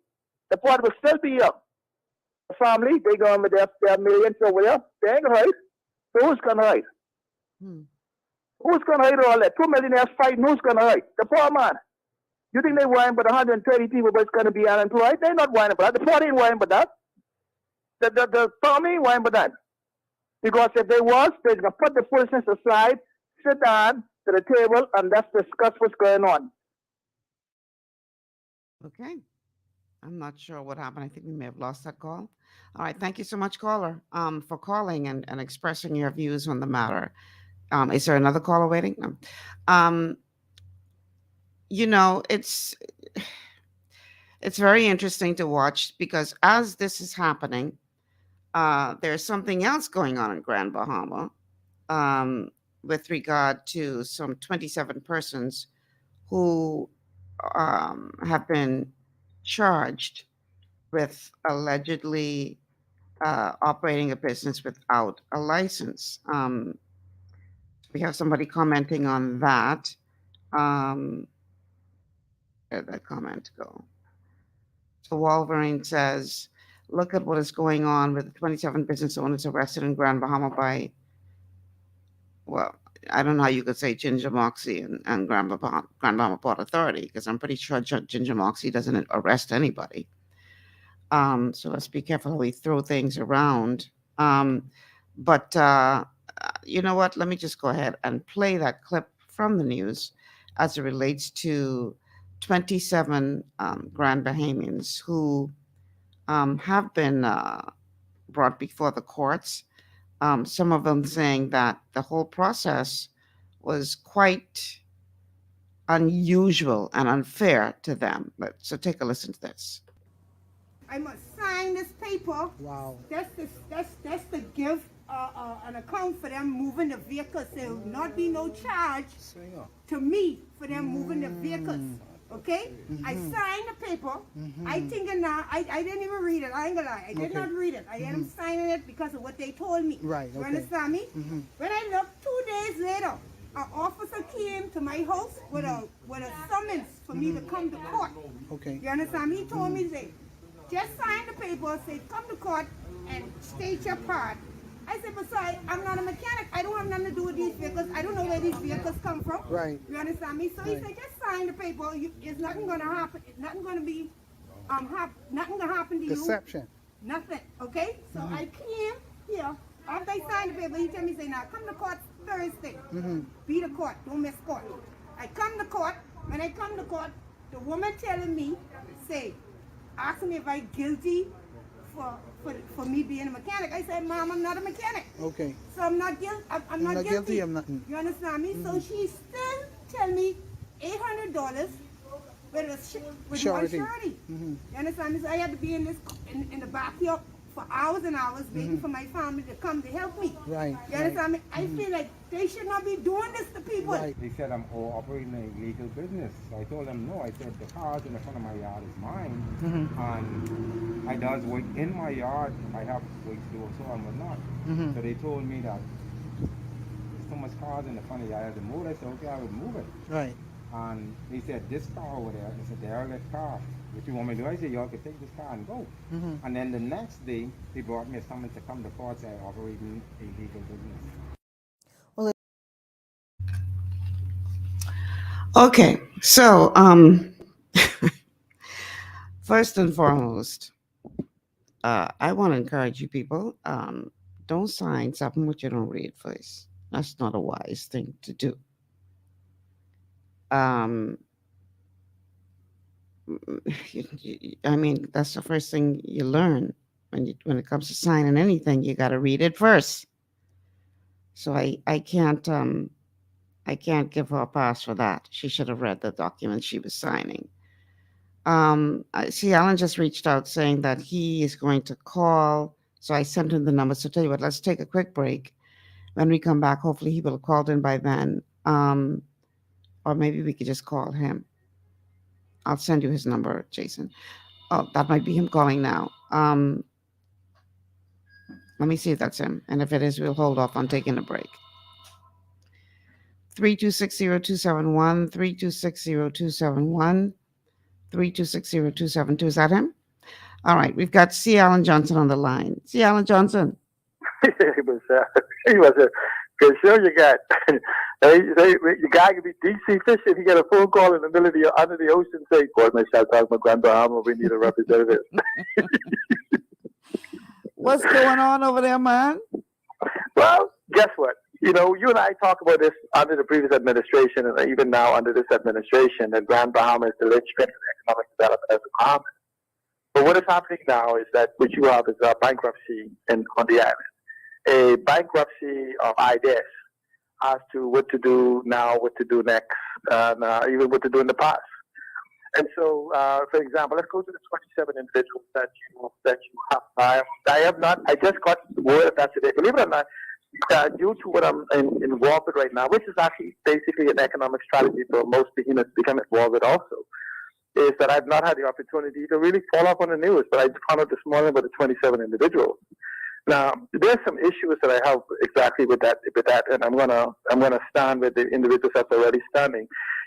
The port will still be here. The family, they going with their millions over there. They ain't gonna hide. So who's gonna hide? Who's gonna hide all that? 2 millionaires fighting. Who's gonna hide? The poor man. You think they're worrying about 130 people that's going to be unemployed? They're not worrying about that. The port ain't worrying about that. The farm ain't worrying about that. Because if they was, they're going to put the foolishness aside, sit down, to the table and let's discuss what's going on. Okay. I'm not sure what happened. I think we may have lost that call. All right. Thank you so much, caller, for calling and expressing your views on the matter. Is there another caller waiting? No. It's very interesting to watch because as this is happening, there's something else going on in Grand Bahama with regard to some 27 persons who have been charged with allegedly operating a business without a license. We have somebody commenting on that. Where'd that comment go? So Wolverine says, look at what is going on with the 27 business owners arrested in Grand Bahama by, well, I don't know how you could say Ginger Moxie and Grand Bahama Port Authority, because I'm pretty sure Ginger Moxie doesn't arrest anybody. So let's be careful how we throw things around. But you know what? Let me just go ahead and play that clip from the news as it relates to 27 Grand Bahamians who have been brought before the courts. Some of them saying that the whole process was quite unusual and unfair to them. So take a listen to this. I must sign this paper. Wow. That's to give an account for them moving the vehicles. There will not be no charge to me for them moving the vehicles. Okay? I signed the paper. I think I didn't even read it. I ain't gonna lie. I did not read it. I am signing it because of what they told me. Right. You understand me? When I looked 2 days later, an officer came to my house with a summons for me to come to court. Okay. You understand me? He told me, say, just sign the paper, say, come to court and state your part. I said, but sorry, I'm not a mechanic. I don't have nothing to do with these vehicles. I don't know where these vehicles come from. Right. You understand me? So he said, just sign the paper. It's nothing going to happen. It's nothing going to be, nothing going to happen to you. Deception. Nothing. Okay? So I came here. After I signed the paper, he told me, say, now come to court Thursday. Be the court. Don't miss court. I come to court. When I come to court, the woman telling me, say, asking me if I'm guilty for me being a mechanic. I said, Mom, I'm not a mechanic. Okay. So I'm not guilty. I'm not guilty. I'm not. You understand me? So she still tell me $800 with surety. You understand me? So I had to be in the backyard for hours and hours waiting for my family to come to help me. Right. You understand me? I feel like they should not be doing this to people. Right. They said I'm operating an illegal business. So I told them no. I said the cars in the front of my yard is mine, and I does work in my yard. I have work to do, so I'm not. So they told me that there's so much cars in the front of the yard. I had to move it. I said okay, I would move it. Right. And they said this car over there is a derelict car. If you want me to do, I said y'all can take this car and go. And then the next day, they brought me a summons to come to court saying operating illegal business. Okay, so first and foremost, I want to encourage you people, don't sign something which you don't read first. That's not a wise thing to do. I mean, that's the first thing you learn when it comes to signing anything. You got to read it first. So I can't give her a pass for that. She should have read the document she was signing. I see Alan just reached out saying that he is going to call. So I sent him the number. So tell you what, let's take a quick break. When we come back, hopefully he will have called in by then. Or maybe we could just call him. I'll send you his number, Jason. Oh, that might be him calling now. Let me see if that's him. And if it is, we'll hold off on taking a break. 3260271, 3260271, 3260272. Is that him? All right. We've got C. Alan Johnson on the line. C. Alan Johnson. He was a good show you got. The guy could be DC fishing. He got a phone call in the middle of under the ocean saying, "Boy, my shall talk about Grand Bahama. We need a representative." What's going on over there, man? Well, guess what? you know, you and I talk about this under the previous administration and even now under this administration, that Grand Bahama is the linchpin of economic development of the Bahamas. But what is happening now is that what you have is a bankruptcy on the island. A bankruptcy of ideas as to what to do now, what to do next, and even what to do in the past. And so, for example, let's go to the 27 individuals that you have. I have not. I just got word of that today. Believe it or not, due to what I'm involved with right now, which is actually basically an economic strategy for most beginners to become involved with also, is that I've not had the opportunity to really follow up on the news. But I found out this morning about the 27 individuals. Now, there's some issues that I have exactly with that, and I'm gonna stand with the individuals that's already standing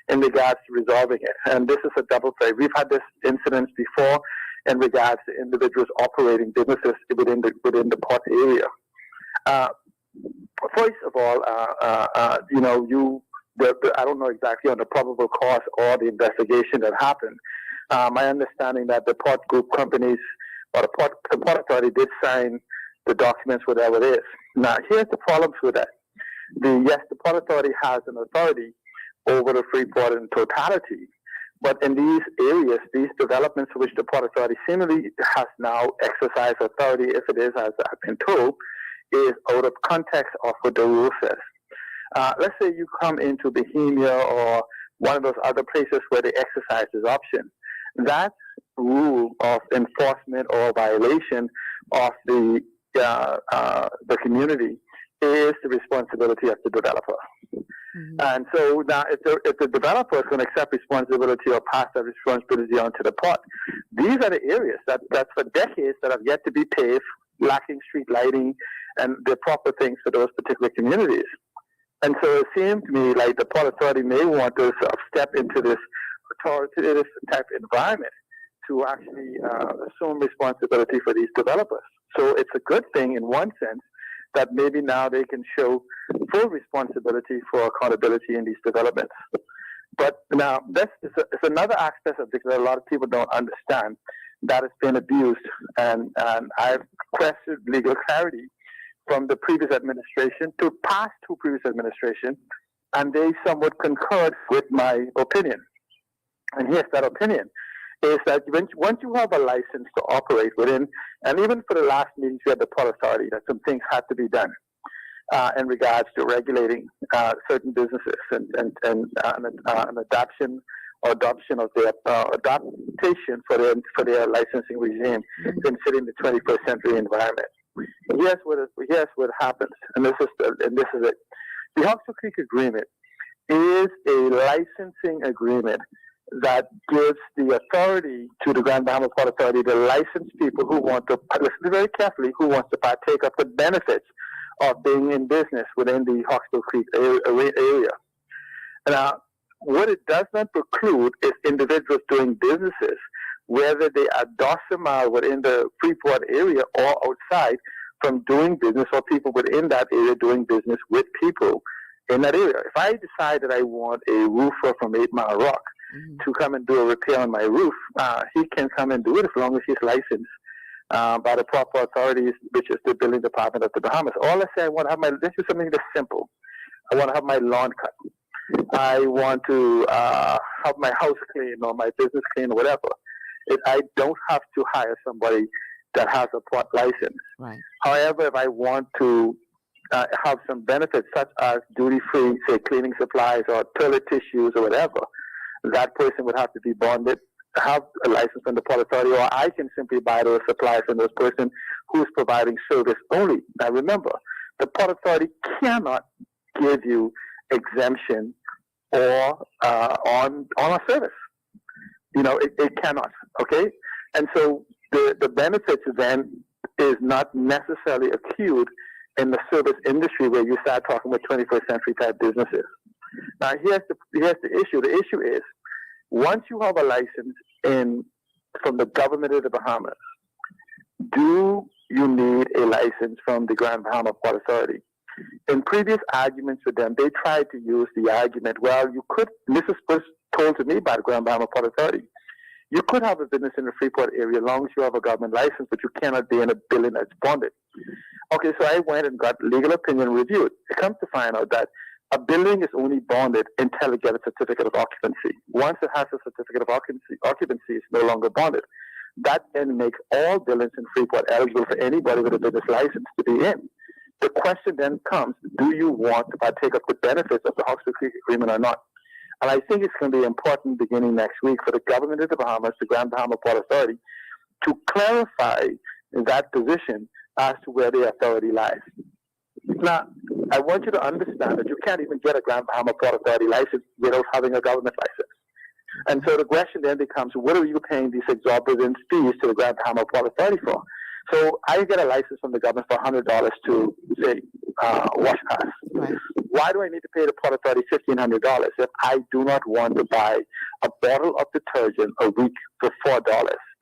in regards to resolving it. And this is a double play. We've had this incident before in regards to individuals operating businesses within the port area. First of all, you know, I don't know exactly on the probable cause or the investigation that happened. My understanding that the port group companies or the port authority did sign the documents, whatever it is. Now, here's the problems with that. Yes, the port authority has an authority over the free port in totality, but in these areas, these developments for which the port authority seemingly has now exercised authority, if it is, as I've been told, is out of context of what the rule says. Let's say you come into Bohemia or one of those other places where they exercise this option. That rule of enforcement or violation of the community is the responsibility of the developer. And so now if the developer is going to accept responsibility or pass that responsibility onto the port, these are the areas that's for decades that have yet to be paved, lacking street lighting and the proper things for those particular communities. And so it seemed to me like the port authority may want to sort of step into this authoritative type environment to actually assume responsibility for these developers. So it's a good thing in one sense that maybe now they can show full responsibility for accountability in these developments. But now it's another aspect of this that a lot of people don't understand that has been abused, and I've questioned legal clarity from the previous administration to past two previous administrations, and they somewhat concurred with my opinion. And here's that opinion, is that once you have a license to operate within, and even for the last meetings we had the port authority, that some things had to be done in regards to regulating certain businesses and an adoption of their adaptation for their licensing regime considering the 21st century environment. Here's what happens, and this is it. The Hawksbill Creek Agreement is a licensing agreement that gives the authority to the Grand Bahama Port Authority to license people who want to, listen very carefully, who wants to partake of the benefits of being in business within the Hawksbill Creek area. Now, what it does not preclude is individuals doing businesses, whether they are docile within the Freeport area or outside, from doing business, or people within that area doing business with people in that area. If I decide that I want a roofer from 8 Mile Rock to come and do a repair on my roof, he can come and do it as long as he's licensed by the proper authorities, which is the building department of the Bahamas. All I say, I want to have this is something that's simple. I want to have my lawn cut. I want to have my house cleaned or my business cleaned or whatever. I don't have to hire somebody that has a port license. Right. However, if I want to have some benefits such as duty-free, say, cleaning supplies or toilet tissues or whatever, that person would have to be bonded, have a license from the port authority, or I can simply buy those supplies from those person who's providing service only. Now remember, the port authority cannot give you exemption or on a service. You know, it cannot, okay? And so the benefits then is not necessarily accrued in the service industry where you start talking about 21st century type businesses. Now, here's the issue. The issue is, once you have a license from the government of the Bahamas, do you need a license from the Grand Bahama Port Authority? In previous arguments with them, they tried to use the argument, well, you could, and this was told to me by the Grand Bahama Port Authority, you could have a business in the Freeport area as long as you have a government license, but you cannot be in a building that's bonded. Okay, so I went and got legal opinion reviewed. It comes to find out that a building is only bonded until it gets a certificate of occupancy. Once it has a certificate of occupancy it's no longer bonded. That then makes all buildings in Freeport eligible for anybody with a business license to be in. The question then comes, do you want to partake of the benefits of the Hawkesbury Creek Agreement or not? And I think it's going to be important beginning next week for the government of the Bahamas, the Grand Bahama Port Authority, to clarify that position as to where the authority lies. Now, I want you to understand that you can't even get a Grand Bahama Port Authority license without having a government license. And so the question then becomes, what are you paying these exorbitant fees to the Grand Bahama Port Authority for? So I get a license from the government for $100 to, say, wash cars. Right. Why do I need to pay the Port Authority $1,500 if I do not want to buy a bottle of detergent a week for $4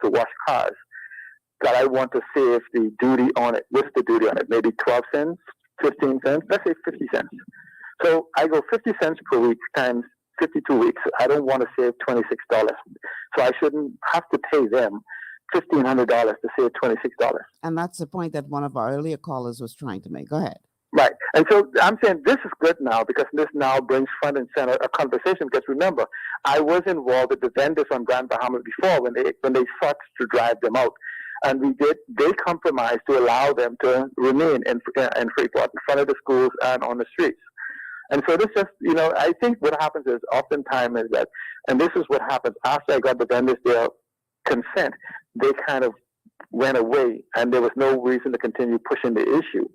to wash cars that I want to save the duty on it? What's the duty on it? Maybe 12 cents, 15 cents, let's say 50 cents. So I go 50 cents per week times 52 weeks. I don't want to save $26. So I shouldn't have to pay them $1,500 to save $26. And that's the point that one of our earlier callers was trying to make. Go ahead. Right. And so I'm saying this is good now because this now brings front and center a conversation. Because remember, I was involved with the vendors on Grand Bahama before when they sought to drive them out. And they compromised to allow them to remain in Freeport, in front of the schools and on the streets. And so this just, I think what happens is oftentimes is that, and this is what happens after I got the vendors their consent, they kind of went away and there was no reason to continue pushing the issue.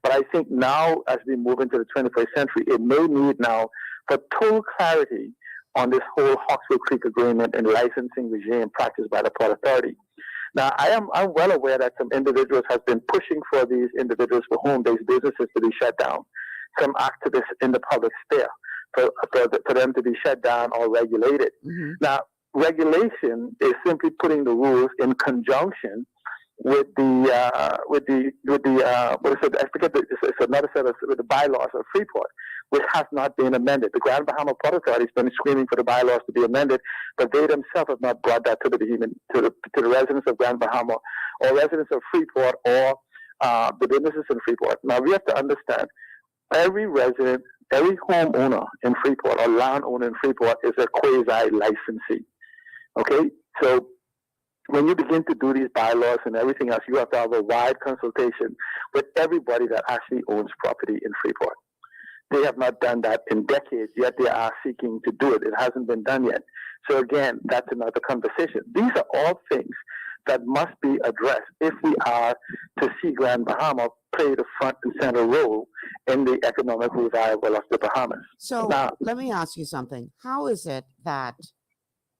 But I think now as we move into the 21st century, it may need now for total clarity on this whole Hawkesbury Creek Agreement and licensing regime practiced by the Port Authority. Now, I'm well aware that some individuals have been pushing for these individuals for home-based businesses to be shut down. Some activists in the public sphere for them to be shut down or regulated. Mm-hmm. Now, regulation is simply putting the rules in conjunction with the what is it? I forget. It's another set of with the bylaws of Freeport, which has not been amended. The Grand Bahama Port Authority has been screaming for the bylaws to be amended, but they themselves have not brought that to the residents of Grand Bahama or residents of Freeport or the businesses in Freeport. Now we have to understand, every resident, every homeowner in Freeport or landowner in Freeport is a quasi-licensee. Okay, so when you begin to do these bylaws and everything else, you have to have a wide consultation with everybody that actually owns property in Freeport. They have not done that in decades, yet they are seeking to do it. It hasn't been done yet. So again, that's another conversation. These are all things that must be addressed if we are to see Grand Bahama play the front and center role in the economic revival of the Bahamas. So now, let me ask you something. How is it that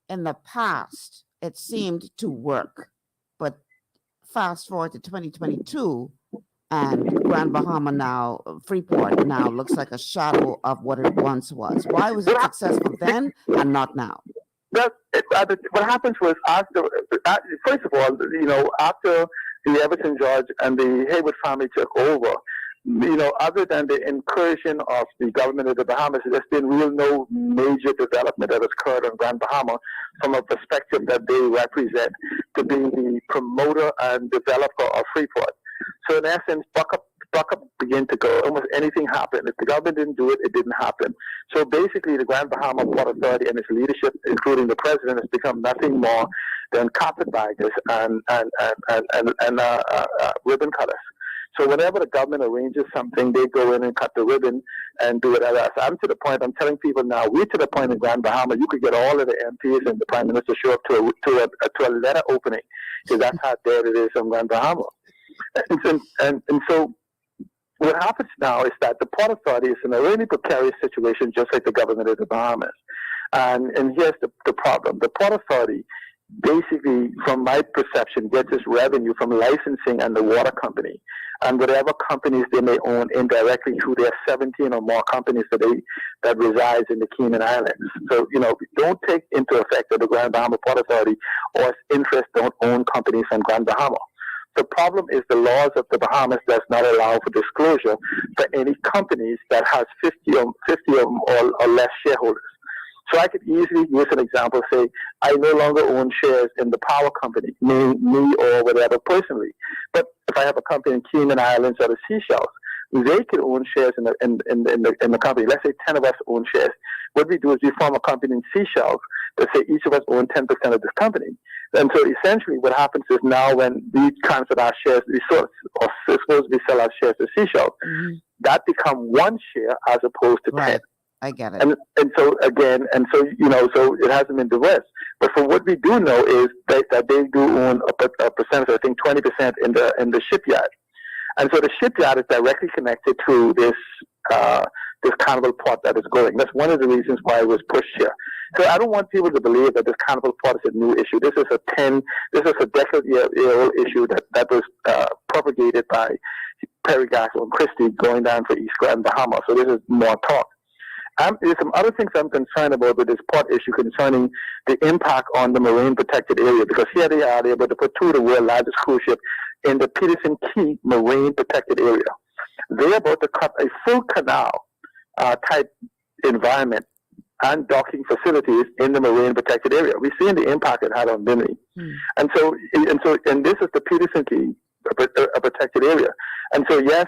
in the past it seemed to work, but fast forward to 2022 and Grand Bahama now, Freeport now looks like a shadow of what it once was? Why was it successful then and not now? What happens was first of all, after the Everton George and the Haywood family took over, other than the incursion of the government of the Bahamas, there's been no major development that has occurred on Grand Bahama from a perspective that they represent to be the promoter and developer of Freeport. So in essence, buck up began to go. Almost anything happened. If the government didn't do it, it didn't happen. So basically, the Grand Bahama Port Authority and its leadership, including the president, has become nothing more than carpetbaggers and ribbon cutters. So whenever the government arranges something, they go in and cut the ribbon and do it. So I'm to the point, I'm telling people now, we're to the point in Grand Bahama, you could get all of the MPs and the Prime Minister show up to a letter opening, because that's how dead it is on Grand Bahama. And so what happens now is that the Port Authority is in a really precarious situation, just like the government of the Bahamas. And here's the problem. The Port Authority basically, from my perception, gets its revenue from licensing and the water company and whatever companies they may own indirectly through their 17 or more companies that resides in the Cayman Islands. So, don't take into effect that the Grand Bahama Port Authority or its interests don't own companies on Grand Bahama. The problem is the laws of the Bahamas does not allow for disclosure for any companies that has 50 or less shareholders. So I could easily use an example, say, I no longer own shares in the power company, me or whatever personally. But if I have a company in Cayman Islands or the Seychelles, they could own shares in the company. Let's say 10 of us own shares. What we do is we form a company in Seychelles. Let's say each of us own 10% of this company. And so essentially what happens is now when we transfer our shares, suppose we sell our shares to Seychelles, that become one share as opposed to 10. I get it. And so again, so it hasn't been divorced. But for what we do know is that they do own a percentage, I think 20% in the shipyard. And so the shipyard is directly connected to this Carnival port that is going. That's one of the reasons why it was pushed here. So I don't want people to believe that this Carnival port is a new issue. This is a decade-year-old issue that was propagated by Perry Gasso and Christie going down for East Grand Bahama. So this is more talk. There's some other things I'm concerned about with this port issue concerning the impact on the marine protected area, because here they are, they're about to put two of the world's largest cruise ships in the Peterson Key marine protected area. They're about to cut a full canal type environment and docking facilities in the marine protected area. We've seen the impact it had on Bimini. And this is the Peterson Key, a protected area. And so, yes,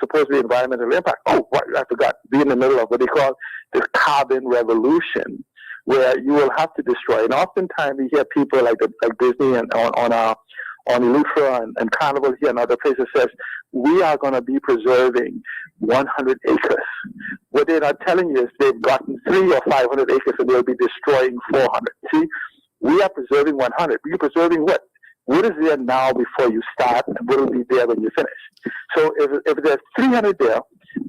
supposedly environmental impact. Oh, what I forgot, be in the middle of what they call this carbon revolution, where you will have to destroy. And oftentimes we hear people like Disney and on Eleuthera and Carnival here and other places says, we are going to be preserving 100 acres. What they're not telling you is they've gotten 300 or 500 acres and they'll be destroying 400. See, we are preserving 100. You're preserving what? What is there now before you start, and what will be there when you finish? So if there's 300 there,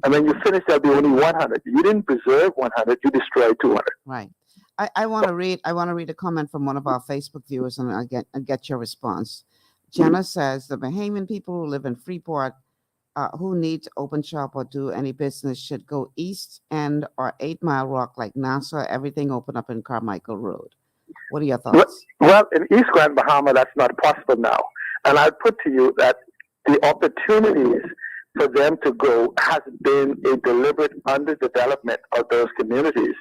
and when you finish, there'll be only 100. You didn't preserve 100, you destroyed 200. Right. I want to read a comment from one of our Facebook viewers, and I'll get your response. Jenna says the Bahamian people who live in Freeport, who need to open shop or do any business, should go East End or 8 Mile Rock like Nassau. Everything open up in Carmichael Road. What are your thoughts? Well, in East Grand Bahama, that's not possible now. And I'd put to you that the opportunities for them to go has been a deliberate underdevelopment of those communities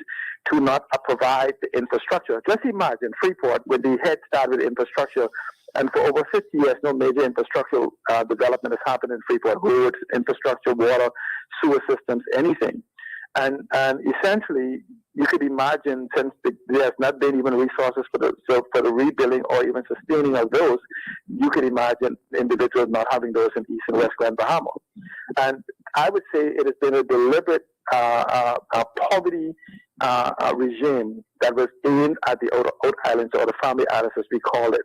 to not provide the infrastructure. Just imagine Freeport with the head start with infrastructure, and for over 50 years, no major infrastructural development has happened in Freeport. Roads, infrastructure, water, sewer systems, anything. And essentially, you could imagine, since there's not been even resources for the rebuilding or even sustaining of those, you could imagine individuals not having those in East and West Grand Bahama. And I would say it has been a deliberate poverty regime that was aimed at the out islands, or the family islands as we call it,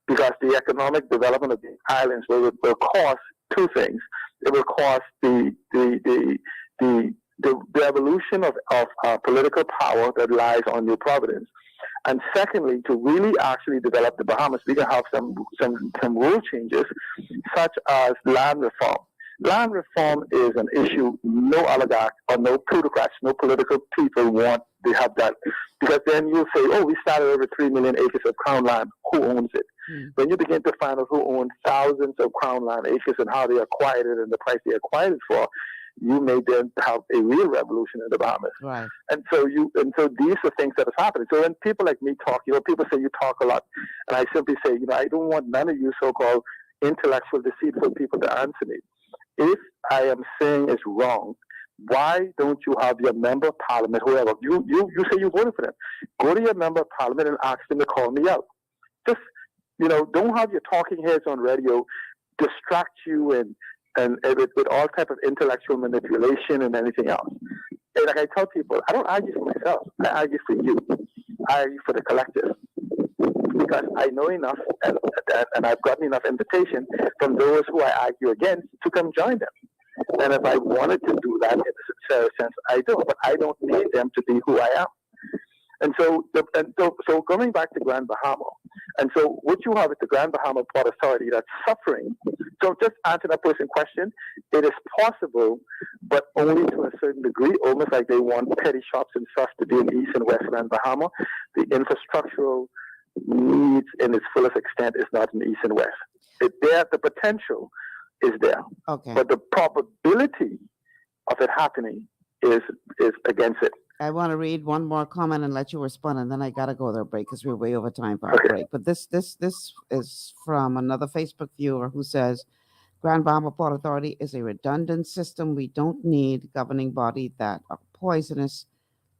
because the economic development of the islands will cost two things. It will cost the evolution of political power that lies on New Providence. And secondly, to really actually develop the Bahamas, we can have some rule changes, such as land reform. Land reform is an issue no oligarch or no plutocrats, no political people want to have that. Because then you'll say, oh, we started over 3 million acres of crown land. Who owns it? When you begin to find out who owns thousands of crown land acres and how they acquired it and the price they acquired it for, you may then have a real revolution in the Bahamas. Right. And so these are things that are happening. So when people like me talk, people say you talk a lot, and I simply say, I don't want none of you so-called intellectual, deceitful people to answer me. If I am saying is wrong, why don't you have your member of parliament, whoever, you say you voted for them, go to your member of parliament and ask them to call me out. Just, don't have your talking heads on radio distract you and with all type of intellectual manipulation and anything else. And like I tell people, I don't argue for myself. I argue for you. I argue for the collective. Because I know enough and I've gotten enough invitation from those who I argue against to come join them. And if I wanted to do that in a sincere sense, I do. But I don't need them to be who I am. And so going back to Grand Bahama, and so what you have is the Grand Bahama Port Authority that's suffering. So just answer that person's question, it is possible, but only to a certain degree, almost like they want petty shops and stuff to be in East and West Grand Bahama. The infrastructural needs in its fullest extent is not in East and West. The potential is there. Okay. But the probability of it happening is against it. I want to read one more comment and let you respond, and then I gotta go to a break because we're way over time for our break. But this is from another Facebook viewer who says, Grand Bahama Port Authority is a redundant system. We don't need governing body that are poisonous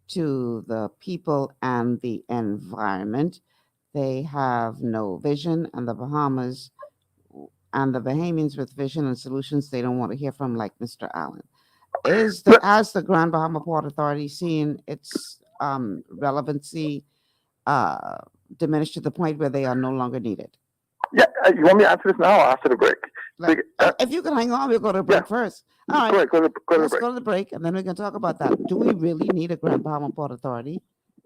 to the people and the environment. They have no vision, and the Bahamas and the Bahamians with vision and solutions they don't want to hear from, like Mr. Allen. Has the Grand Bahama Port Authority seen its relevancy diminished to the point where they are no longer needed? Yeah, you want me to answer this now or after the break? If you can hang on, we'll go to break first. All right, go to let's go to the break, and then we can talk about that. Do we really need a Grand Bahama Port Authority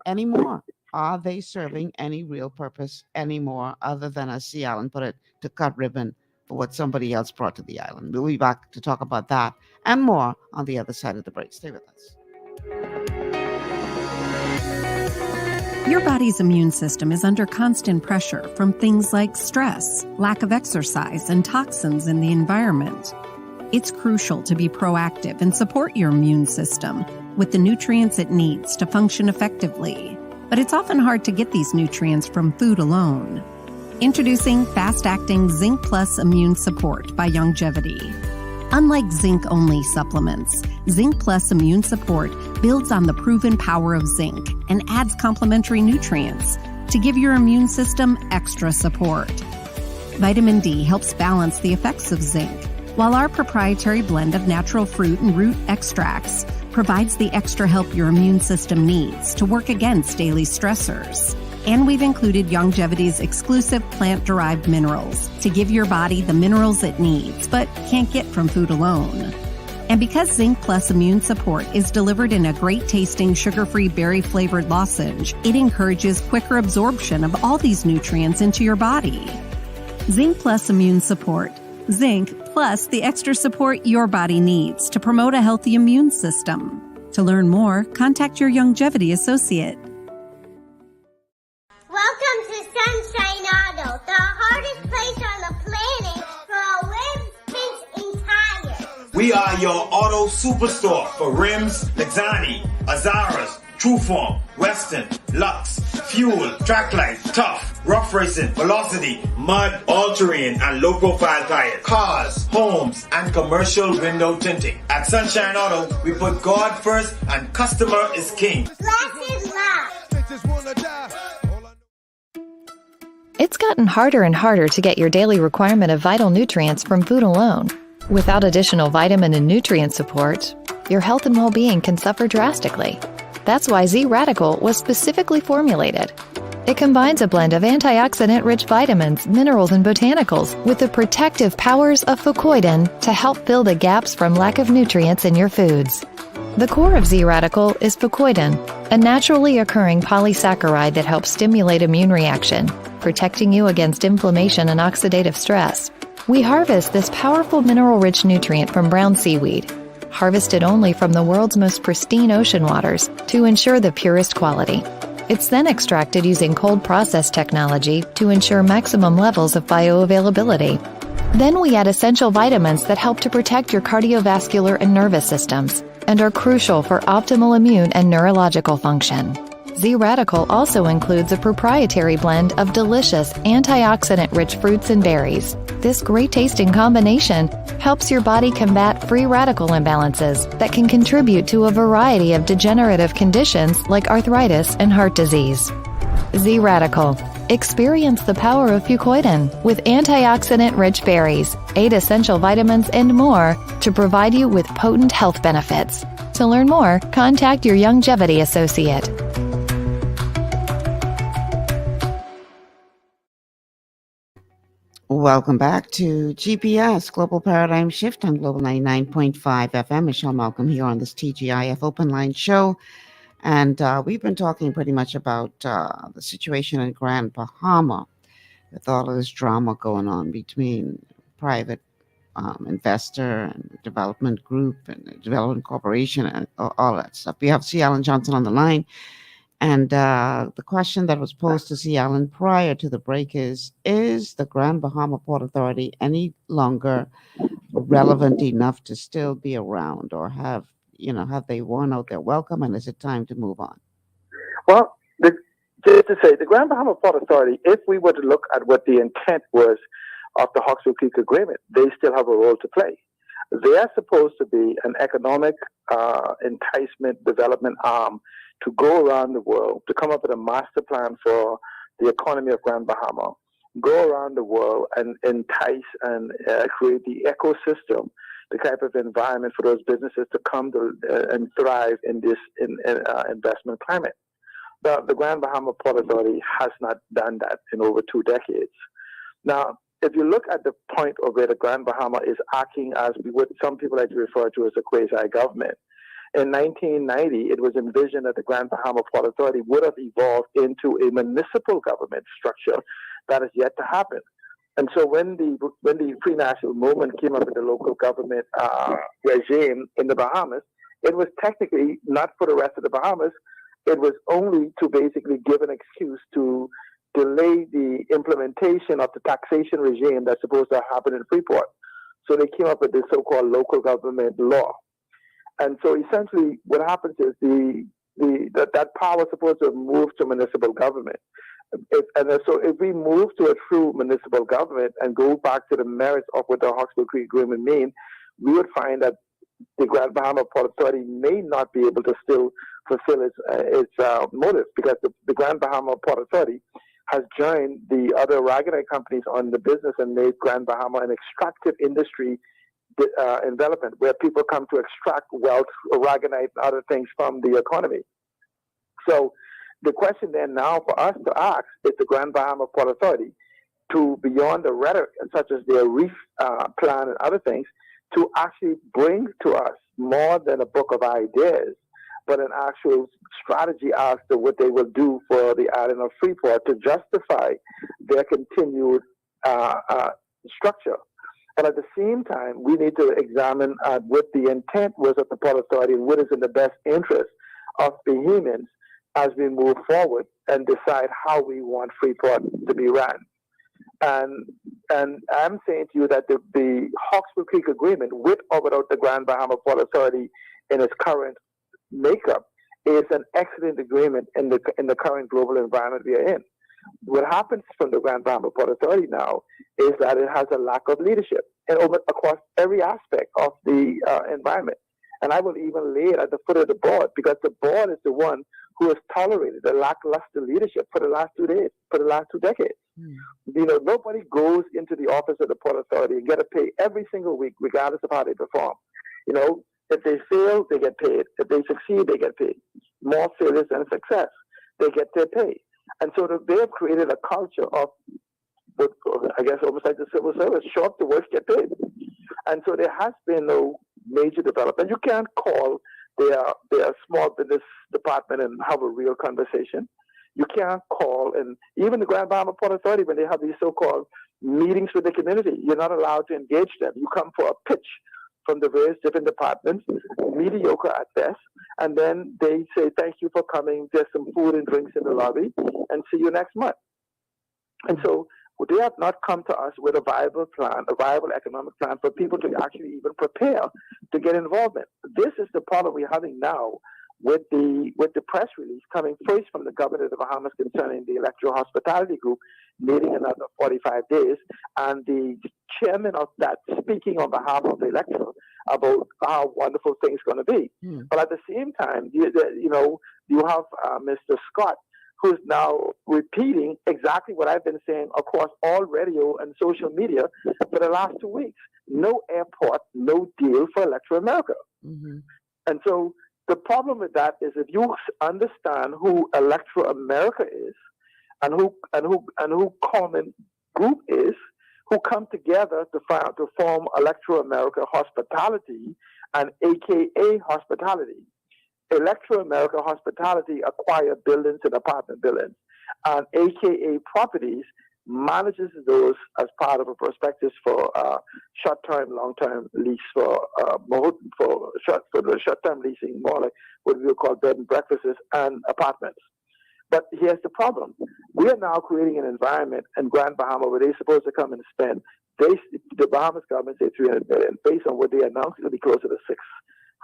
anymore? Are they serving any real purpose anymore, other than, as C. Allen put it, to cut ribbon for what somebody else brought to the island? We'll be back to talk about that and more on the other side of the break. Stay with us. Your body's immune system is under constant pressure from things like stress, lack of exercise, and toxins in the environment. It's crucial to be proactive and support your immune system with the nutrients it needs to function effectively. But it's often hard to get these nutrients from food alone. Introducing fast-acting Zinc Plus Immune Support by Longevity. Unlike zinc-only supplements, Zinc Plus Immune Support builds on the proven power of zinc and adds complementary nutrients to give your immune system extra support. Vitamin D helps balance the effects of zinc, while our proprietary blend of natural fruit and root extracts provides the extra help your immune system needs to work against daily stressors. And we've included Longevity's exclusive plant-derived minerals to give your body the minerals it needs, but can't get from food alone. And because Zinc Plus Immune Support is delivered in a great-tasting, sugar-free, berry-flavored lozenge, it encourages quicker absorption of all these nutrients into your body. Zinc Plus Immune Support. Zinc plus the extra support your body needs to promote a healthy immune system. To learn more, contact your Longevity associate. Welcome to Sunshine Auto, the hardest place on the planet for rims, paints, and tires. We are your auto superstore for rims, Lexani, Azaras, Trueform, Western, Lux, Fuel, Tracklight, Tough, Rough Racing, Velocity, Mud, All-Terrain, and low-profile tires. Cars, homes, and commercial window tinting. At Sunshine Auto, we put God first and customer is king. Glasses love. It's gotten harder and harder to get your daily requirement of vital nutrients from food alone. Without additional vitamin and nutrient support, your health and well-being can suffer drastically. That's why Z-Radical was specifically formulated. It combines a blend of antioxidant-rich vitamins, minerals, and botanicals with the protective powers of fucoidan to help fill the gaps from lack of nutrients in your foods. The core of Z-Radical is fucoidan, a naturally occurring polysaccharide that helps stimulate immune reaction, protecting you against inflammation and oxidative stress. We harvest this powerful mineral-rich nutrient from brown seaweed, harvested only from the world's most pristine ocean waters to ensure the purest quality. It's then extracted using cold process technology to ensure maximum levels of bioavailability. Then we add essential vitamins that help to protect your cardiovascular and nervous systems and are crucial for optimal immune and neurological function. Z-Radical also includes a proprietary blend of delicious antioxidant-rich fruits and berries. This great-tasting combination helps your body combat free radical imbalances that can contribute to a variety of degenerative conditions like arthritis and heart disease. Z-Radical. Experience the power of fucoidan with antioxidant-rich berries, 8 essential vitamins, and more to provide you with potent health benefits. To learn more, contact your Longevity associate. Welcome back to GPS, Global Paradigm Shift on Global 99.5 FM. Michelle Malcolm here on this TGIF Open Line show. And we've been talking pretty much about the situation in Grand Bahama with all of this drama going on between private investor and development group and development corporation and all that stuff. We have C. Allen Johnson on the line. And the question that was posed to C. Allen prior to the break is the Grand Bahama Port Authority any longer relevant enough to still be around, or have have they worn out their welcome, and is it time to move on? Well, just to say, the Grand Bahama Port Authority, if we were to look at what the intent was of the Hawkesbury Creek Agreement, they still have a role to play. They are supposed to be an economic enticement development arm to go around the world, to come up with a master plan for the economy of Grand Bahama, go around the world and entice and create the ecosystem, the type of environment for those businesses to come to and thrive in this investment climate. The Grand Bahama Port Authority has not done that in over 2 decades. Now, if you look at the point of where the Grand Bahama is acting as what some people like to refer to as a quasi-government, in 1990, it was envisioned that the Grand Bahama Port Authority would have evolved into a municipal government structure that is yet to happen. And so when the pre-national movement came up with the local government regime in the Bahamas, it was technically not for the rest of the Bahamas. It was only to basically give an excuse to delay the implementation of the taxation regime that's supposed to happen in Freeport. So they came up with this so-called local government law. And so essentially what happens is that power is supposed to move to municipal government. So if we move to a true municipal government and go back to the merits of what the Hawkesbury Creek Agreement means, we would find that the Grand Bahama Port Authority may not be able to still fulfill its motive, because the Grand Bahama Port Authority has joined the other Aragonite companies on the business and made Grand Bahama an extractive industry development where people come to extract wealth, Aragonite, and other things from the economy. So the question then now for us to ask is the Grand Bahama Port Authority to, beyond the rhetoric such as their reef plan and other things, to actually bring to us more than a book of ideas, but an actual strategy as to what they will do for the island of Freeport to justify their continued structure. But at the same time, we need to examine what the intent was of the Port Authority and what is in the best interest of the humans as we move forward and decide how we want Freeport to be run. And I'm saying to you that the Hawkesbury Creek Agreement, with or without the Grand Bahama Port Authority in its current makeup, is an excellent agreement in the current global environment we are in. What happens from the Grand Bahama Port Authority now is that it has a lack of leadership and across every aspect of the environment. And I will even lay it at the foot of the board, because the board is the one who has tolerated the lackluster leadership for the last 2 decades. Nobody goes into the office of the Port Authority and get a pay every single week, regardless of how they perform. If they fail, they get paid. If they succeed, they get paid. More failures than success, they get their pay. And so they have created a culture of, I guess, almost like the civil service: show up to work, get paid. And so there has been no major development. You can't call their small business department and have a real conversation. You can't call, and even the Grand Bahama Port Authority, when they have these so-called meetings with the community, you're not allowed to engage them. You come for a pitch from the various different departments, mediocre at best, and then they say, thank you for coming, there's some food and drinks in the lobby, and see you next month. And so they have not come to us with a viable plan, a viable economic plan for people to actually even prepare to get involvement. This is the problem we're having now with the press release coming first from the governor of the Bahamas concerning the Electoral Hospitality Group meeting another 45 days, and the chairman of that speaking on behalf of the electorate about how wonderful things are going to be. But at the same time, you have Mr. Scott, who's now repeating exactly what I've been saying across all radio and social media for the last 2 weeks. No airport, no deal for Electra America. And so the problem with that is, if you understand who Electra America is and who Common Group is, who come together to form Electra America Hospitality and AKA Hospitality. Electra America Hospitality acquire buildings and apartment buildings, and AKA Properties manages those as part of a prospectus for short-term, long-term lease for the short-term leasing, more like what we would call bed and breakfasts and apartments. But here's the problem: we are now creating an environment in Grand Bahama where they're supposed to come and spend. The Bahamas government say $300 million. Based on what they announced, it'll be closer to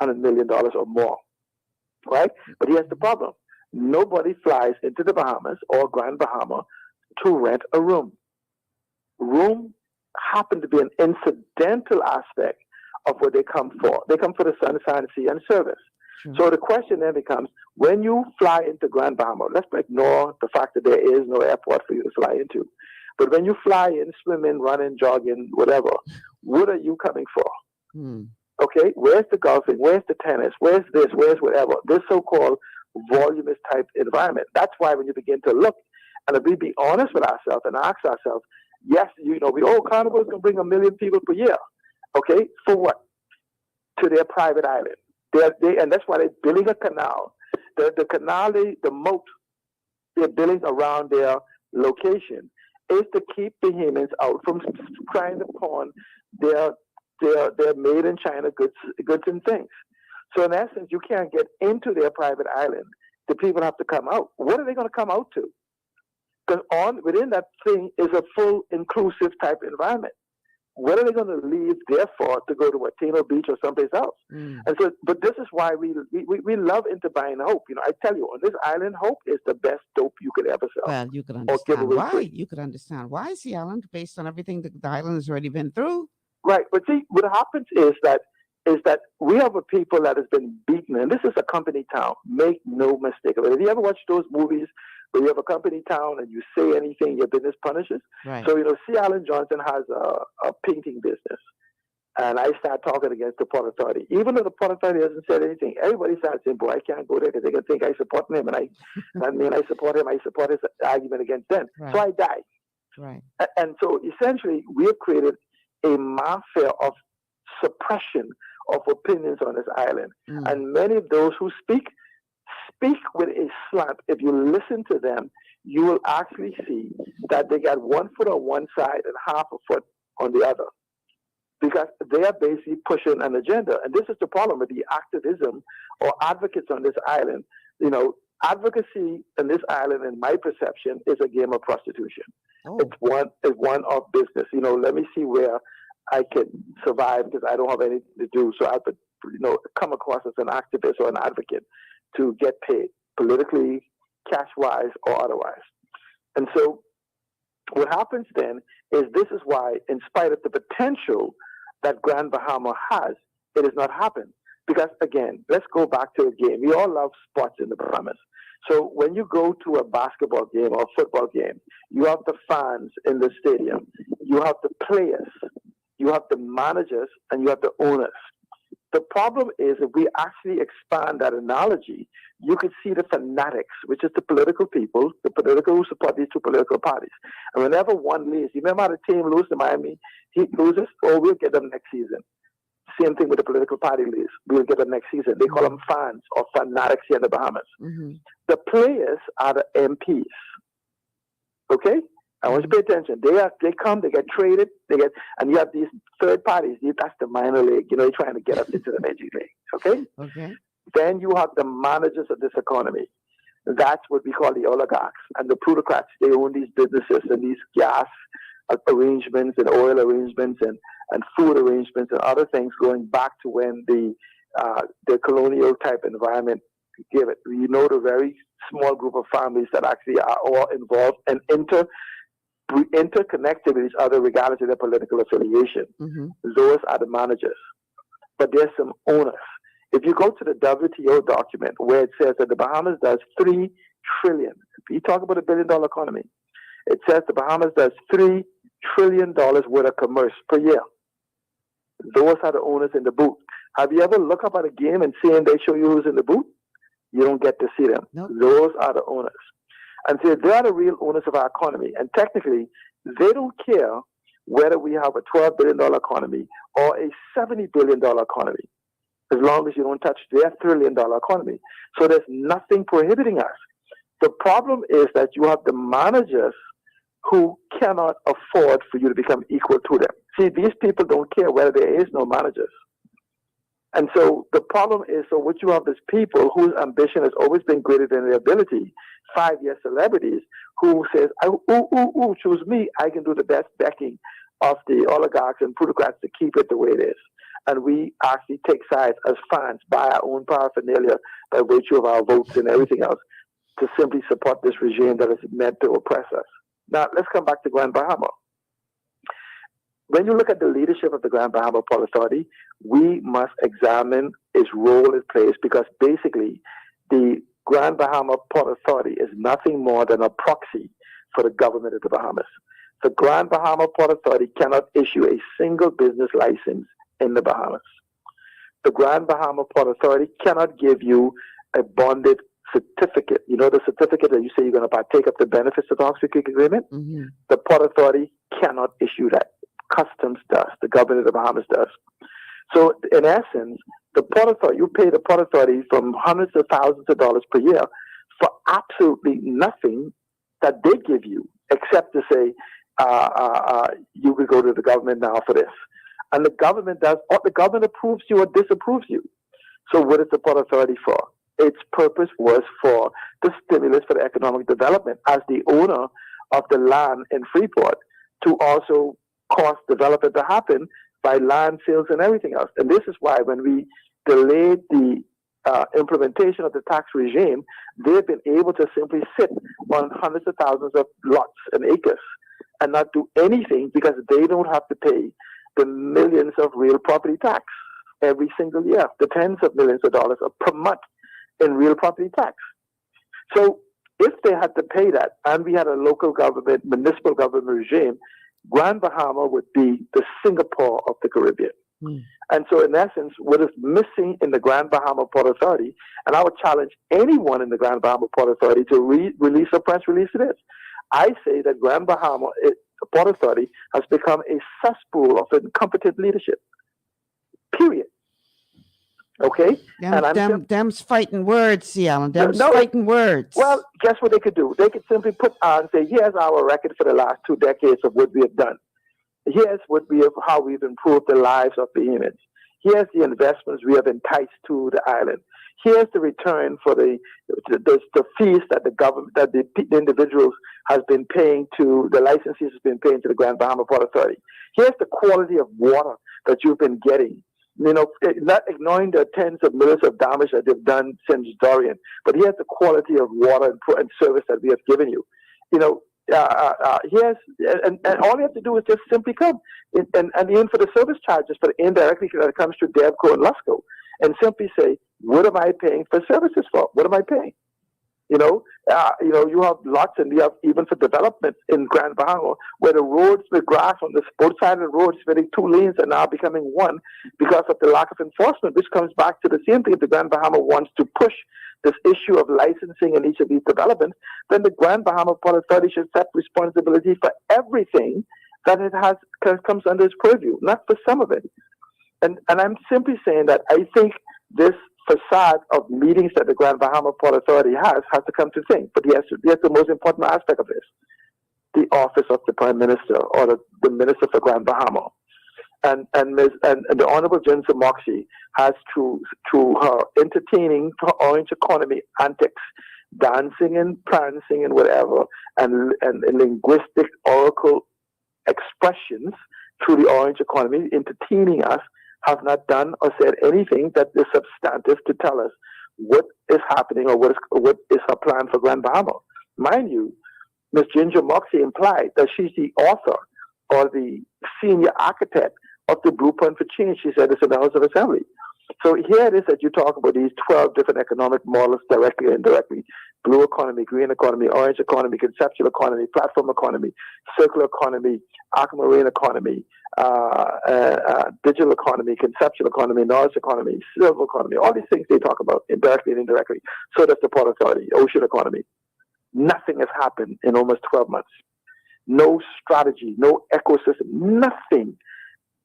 $100 million or more, right? But here's the problem. Nobody flies into the Bahamas or Grand Bahama to rent a room. Room happen to be an incidental aspect of what they come for. They come for the sunshine, sea, and service. So the question then becomes, when you fly into Grand Bahama, let's ignore the fact that there is no airport for you to fly into. But when you fly in, swim in, run in, jog in, whatever, what are you coming for? Okay, where's the golfing? Where's the tennis? Where's this? Where's whatever? This so-called voluminous type environment. That's why when you begin to look, and if we be honest with ourselves and ask ourselves, yes, Carnival is going to bring 1 million people per year. Okay, for what? To their private island. And that's why they're building a canal. The canal, the moat they're building around their location is to keep the humans out from trying upon their made in China goods and things. So in essence, you can't get into their private island. The people have to come out. What are they going to come out to? Because within that thing is a full inclusive type environment. What are they going to leave there for to go to Tino Beach or someplace else? And so, but this is why we love into buying hope. I tell you, on this island, hope is the best dope you could ever sell. Well, you could understand why. You could understand why Sea Island, based on everything the island has already been through. Right, but see, what happens is that we have a people that has been beaten, and this is a company town. Make no mistake of it. Have you ever watched those movies where you have a company town and you say anything, your business punishes? Right. So, C. Allen Johnson has a painting business, and I start talking against the Port Authority. Even though the Port Authority hasn't said anything, everybody starts saying, boy, I can't go there because they can think I support him, and I support him, I support his argument against them. Right. So I die. Right. And so essentially, we have created a mafia of suppression of opinions on this island. And many of those who speak with a slant. If you listen to them, you will actually see that they got 1 foot on one side and half a foot on the other, because they are basically pushing an agenda. And this is the problem with the activism or advocates on this island. Advocacy on this island, in my perception, is a game of prostitution. It's one of business. Let me see where I can survive because I don't have anything to do. So I have to, come across as an activist or an advocate to get paid politically, cash-wise, or otherwise. And so what happens then is this is why, in spite of the potential that Grand Bahama has, it has not happened. Because, again, let's go back to a game. We all love sports in the Bahamas. So when you go to a basketball game or a football game, you have the fans in the stadium, you have the players, you have the managers, and you have the owners. The problem is if we actually expand that analogy, you could see the fanatics, which is the political people, the political who support these two political parties. And whenever one leaves, you remember how the team loses to Miami? He loses, we'll get them next season. Same thing with the political party leaves. We'll get them next season. They call them fans or fanatics here in the Bahamas. The players are the MPs. Okay? I want you to pay attention. They come, they get traded, and you have these third parties. That's the minor league. You're trying to get us into the major league. Okay? Okay. Then you have the managers of this economy. That's what we call the oligarchs and the plutocrats. They own these businesses and these gas arrangements and oil arrangements and food arrangements and other things going back to when the colonial type environment gave it. The very small group of families that actually are all involved and interconnected with each other regardless of their political affiliation. Those are the managers. But there's some owners. If you go to the WTO document where it says that the Bahamas does $3 trillion, if you talk about $1 billion economy, it says the Bahamas does $3 trillion worth of commerce per year. Those are the owners in the booth. Have you ever looked up at a game and seen they show you who's in the booth? You don't get to see them. Nope. Those are the owners. And so they are the real owners of our economy. And technically, they don't care whether we have a $12 billion economy or a $70 billion economy, as long as you don't touch their $1 trillion economy. So there's nothing prohibiting us. The problem is that you have the managers who cannot afford for you to become equal to them. See, these people don't care whether there is no managers. And so the problem is, so what you have is people whose ambition has always been greater than their ability, 5-year celebrities who says, choose me, I can do the best backing of the oligarchs and plutocrats to keep it the way it is. and we actually take sides as fans, buy our own paraphernalia by virtue of our votes and everything else, to simply support this regime that is meant to oppress us. Now, let's come back to Grand Bahama. When you look at the leadership of the Grand Bahama Port Authority, we must examine its role it plays, because basically the Grand Bahama Port Authority is nothing more than a proxy for the government of the Bahamas. The Grand Bahama Port Authority cannot issue a single business license in the Bahamas. The Grand Bahama Port Authority cannot give you a bonded certificate. You know, the certificate that you say you're going to partake of the benefits of the Oxford Creek Agreement? Mm-hmm. The Port Authority cannot issue that. Customs does. The government of the Bahamas does. So, in essence, the Port Authority, you pay the Port Authority from hundreds of thousands of dollars per year for absolutely nothing that they give you, except to say, you could go to the government now for this. And the government does, or the government approves you or disapproves you. So what is the Port Authority for? Its purpose was for the stimulus for the economic development as the owner of the land in Freeport, to also cause development to happen by land sales and everything else. And this is why when we delayed the implementation of the tax regime, they've been able to simply sit on hundreds of thousands of lots and acres and not do anything, because they don't have to pay the millions of real property tax every single year, the tens of millions of dollars per month in real property tax. So if they had to pay that, and we had a local government, municipal government regime, Grand Bahama would be the Singapore of the Caribbean. And so, in essence, what is missing in the Grand Bahama Port Authority, and I would challenge anyone in the Grand Bahama Port Authority to release a press release to this. I say that Grand Bahama Port Authority has become a cesspool of incompetent leadership. Period. Okay? Them's fighting words, Cialan. Them's fighting words. Well, guess what they could do? They could simply put on and say, here's our record for the last 2 decades of what we have done. Here's how we've improved the lives of Bahamians. Here's the investments we have enticed to the island. Here's the return for the fees that the government, that the individuals has been paying to, the licensees has been paying to the Grand Bahama Port Authority. Here's the quality of water that you've been getting. You know, not ignoring the tens of millions of damage that they've done since Dorian, but here's the quality of water and service that we have given you. You know, here's, and all you have to do is just simply come and even for the service charges, for the indirectly that it comes to Devco and Lusco, and simply say, what am I paying for services for? What am I paying? You know, you have lots, and you have even for development in Grand Bahama, where the roads, the grass on the both sides of the road is getting 2 lanes and now becoming 1 because of the lack of enforcement, which comes back to the same thing. If the Grand Bahama wants to push this issue of licensing in each of these developments, then the Grand Bahama Port Authority should set responsibility for everything that it has comes under its purview, not for some of it. And I'm simply saying that I think this facade of meetings that the Grand Bahama Port Authority has to come to think. But yes, the most important aspect of this, the office of the Prime Minister or the Minister for Grand Bahama. And the Honorable Ginger Moxie has, through her entertaining her orange economy antics, dancing and prancing and whatever, and linguistic oracle expressions through the orange economy, entertaining us, have not done or said anything that is substantive to tell us what is happening or what is her plan for Grand Bahama. Mind you, Ms. Ginger Moxie implied that she's the author or the senior architect of the Blueprint for Change. She said this in the House of Assembly. So here it is that you talk about these 12 different economic models, directly or indirectly: blue economy, green economy, orange economy, conceptual economy, platform economy, circular economy, aquamarine economy, digital economy, conceptual economy, knowledge economy, silver economy, all these things they talk about indirectly and indirectly. So does the Port Authority, ocean economy. Nothing has happened in almost 12 months. No strategy, no ecosystem, nothing.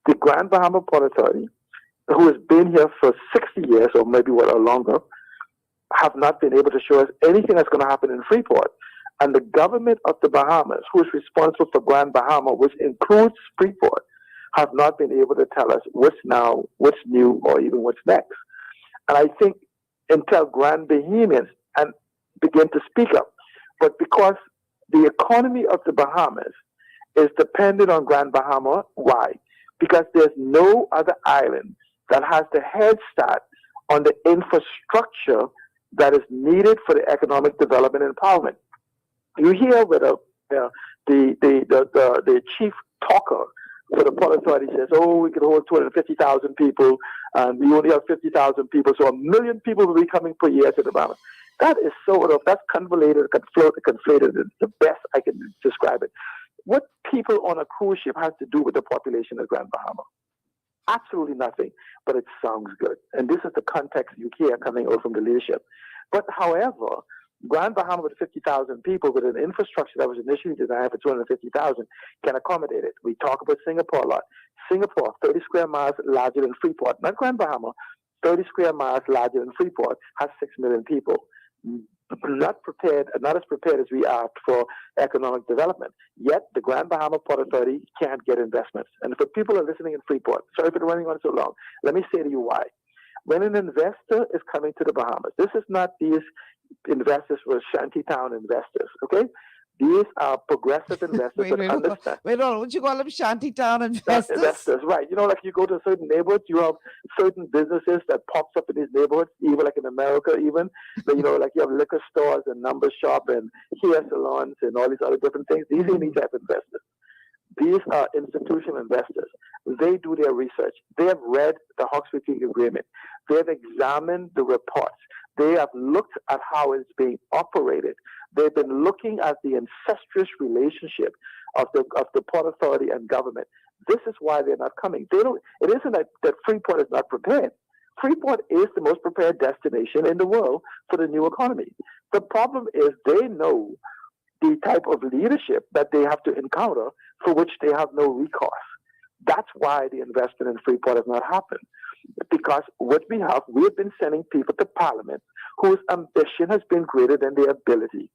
The Grand Bahama Port Authority, who has been here for 60 years or maybe or longer, have not been able to show us anything that's going to happen in Freeport. And the government of the Bahamas, who is responsible for Grand Bahama, which includes Freeport, have not been able to tell us what's now, what's new, or even what's next. And I think until Grand Bahamians and begin to speak up, but because the economy of the Bahamas is dependent on Grand Bahama, why? Because there's no other island that has the head start on the infrastructure that is needed for the economic development and empowerment. You hear with the chief talker for the Port Authority says, "Oh, we could hold 250,000 people, and we only have 50,000 people, so 1 million people will be coming per year to the Bahamas." That is that's convoluted, conflated. It's the best I can describe it. What people on a cruise ship has to do with the population of Grand Bahama? Absolutely nothing, but it sounds good. And this is the context you hear coming out from the leadership. But however, Grand Bahama with 50,000 people with an infrastructure that was initially designed for 250,000 can accommodate it. We talk about Singapore a lot. Singapore, 30 square miles larger than Freeport. Not Grand Bahama, 30 square miles larger than Freeport, has 6 million people. Not as prepared as we are for economic development. Yet the Grand Bahama Port Authority can't get investments. And for people who are listening in Freeport, sorry for running on so long, let me say to you why. When an investor is coming to the Bahamas, this is not these investors were shantytown investors, okay? These are progressive investors that understand. Wait, what you call them? Shantytown investors? Investors, right. You know, like you go to a certain neighborhood, you have certain businesses that pops up in these neighborhoods, even like in America even. But, you know, like you have liquor stores and number shop and hair salons and all these other different things. These are these type of investors. These are institutional investors. They do their research. They have read the Hawks-Wheatley Agreement. They have examined the reports. They have looked at how it's being operated. They've been looking at the incestuous relationship of the Port Authority and government. This is why they're not coming. It isn't that Freeport is not prepared. Freeport is the most prepared destination in the world for the new economy. The problem is they know the type of leadership that they have to encounter for which they have no recourse. That's why the investment in Freeport has not happened. Because what we have been sending people to Parliament whose ambition has been greater than their ability.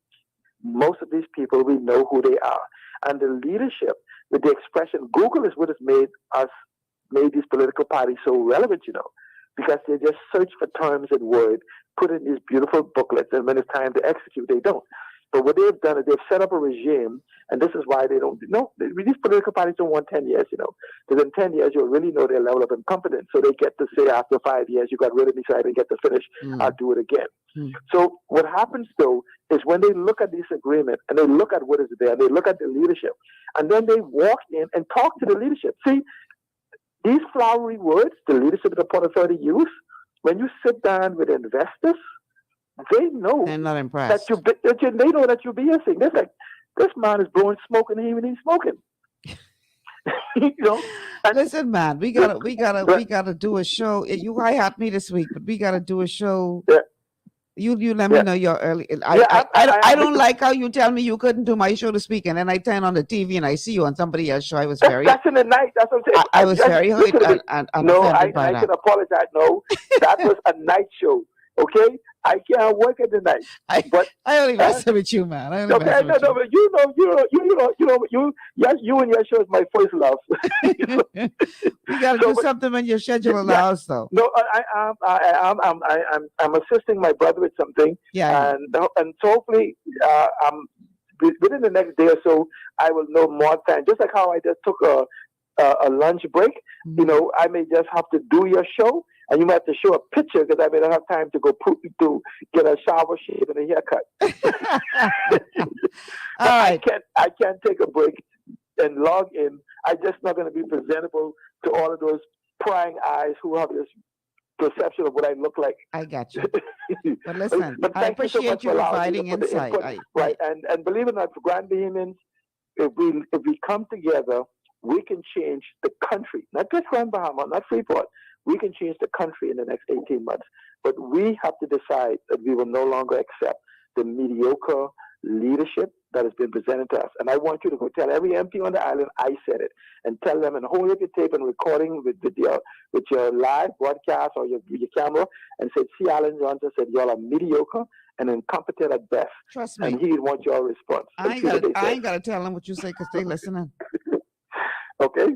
Most of these people, we know who they are. And the leadership, with the expression, Google is what has made these political parties so relevant, you know, because they just search for terms and words, put in these beautiful booklets, and when it's time to execute, they don't. But what they've done is they've set up a regime, and this is why they don't. No, these political parties don't want 10 years, you know. Because in 10 years, you'll really know their level of incompetence. So they get to say after 5 years, you got rid of me so I didn't get to finish, I'll do it again. So what happens, though, is when they look at this agreement, and they look at what is there, and they look at the leadership, and then they walk in and talk to the leadership. See, these flowery words the leadership of the Port Authority use, when you sit down with investors, they know they're not impressed. They know that you're BSing. They're like, this man is blowing smoke and he even ain't smoking. You know? Listen, man, we gotta do a show. You hired me this week, but we gotta do a show. Yeah. You let me know your early. I don't like how you tell me you couldn't do my show this week, and then I turn on the TV and I see you on somebody else's show. I was very. That's in the night. That's what I'm saying. I was very hurt and offended by that. I can apologize. No, that was a night show. Okay, I can't work at the night. But I only messing with you, man. I only okay, no, but you and your show is my first love. We gotta do something when your schedule allows, though. No, I'm assisting my brother with something. Yeah. And so hopefully, within the next day or so, I will know more time. Just like how I just took a lunch break, you know, I may just have to do your show. And you might have to show a picture because I may not have time to go to get a shower, shave, and a haircut. All right. I can't take a break and log in. I'm just not going to be presentable to all of those prying eyes who have this perception of what I look like. I got you. But listen, I appreciate you providing insight. Right. And believe it or not, for Grand Bahamians, if we come together, we can change the country, not just Grand Bahama, not Freeport. We can change the country in the next 18 months. But we have to decide that we will no longer accept the mediocre leadership that has been presented to us. And I want you to go tell every MP on the island I said it, and tell them and hold up your tape and recording with your live broadcast or your camera, and say, see, Alan Johnson said y'all are mediocre and incompetent at best. Trust me. And he would want your response. I ain't got to tell them what you say because they listening. Okay,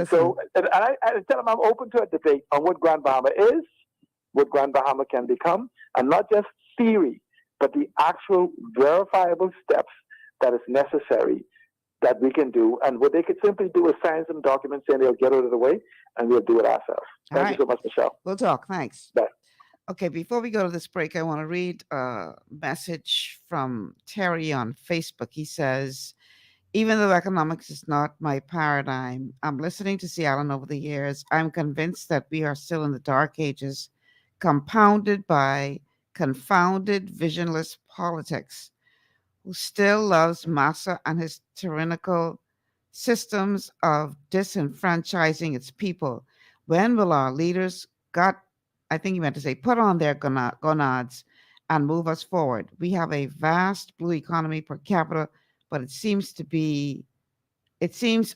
so and I tell them I'm open to a debate on what Grand Bahama is, what Grand Bahama can become, and not just theory, but the actual verifiable steps that is necessary that we can do. And what they could simply do is sign some documents saying they'll get out of the way, and we'll do it ourselves. Thank you so much, Michelle. We'll talk. Thanks. Bye. Okay, before we go to this break, I want to read a message from Terry on Facebook. He says, even though economics is not my paradigm, I'm listening to C. Allen over the years. I'm convinced that we are still in the dark ages, compounded by confounded, visionless politics, who still loves massa and his tyrannical systems of disenfranchising its people. When will our leaders I think you meant to say, put on their gonads and move us forward? We have a vast blue economy per capita, but it seems to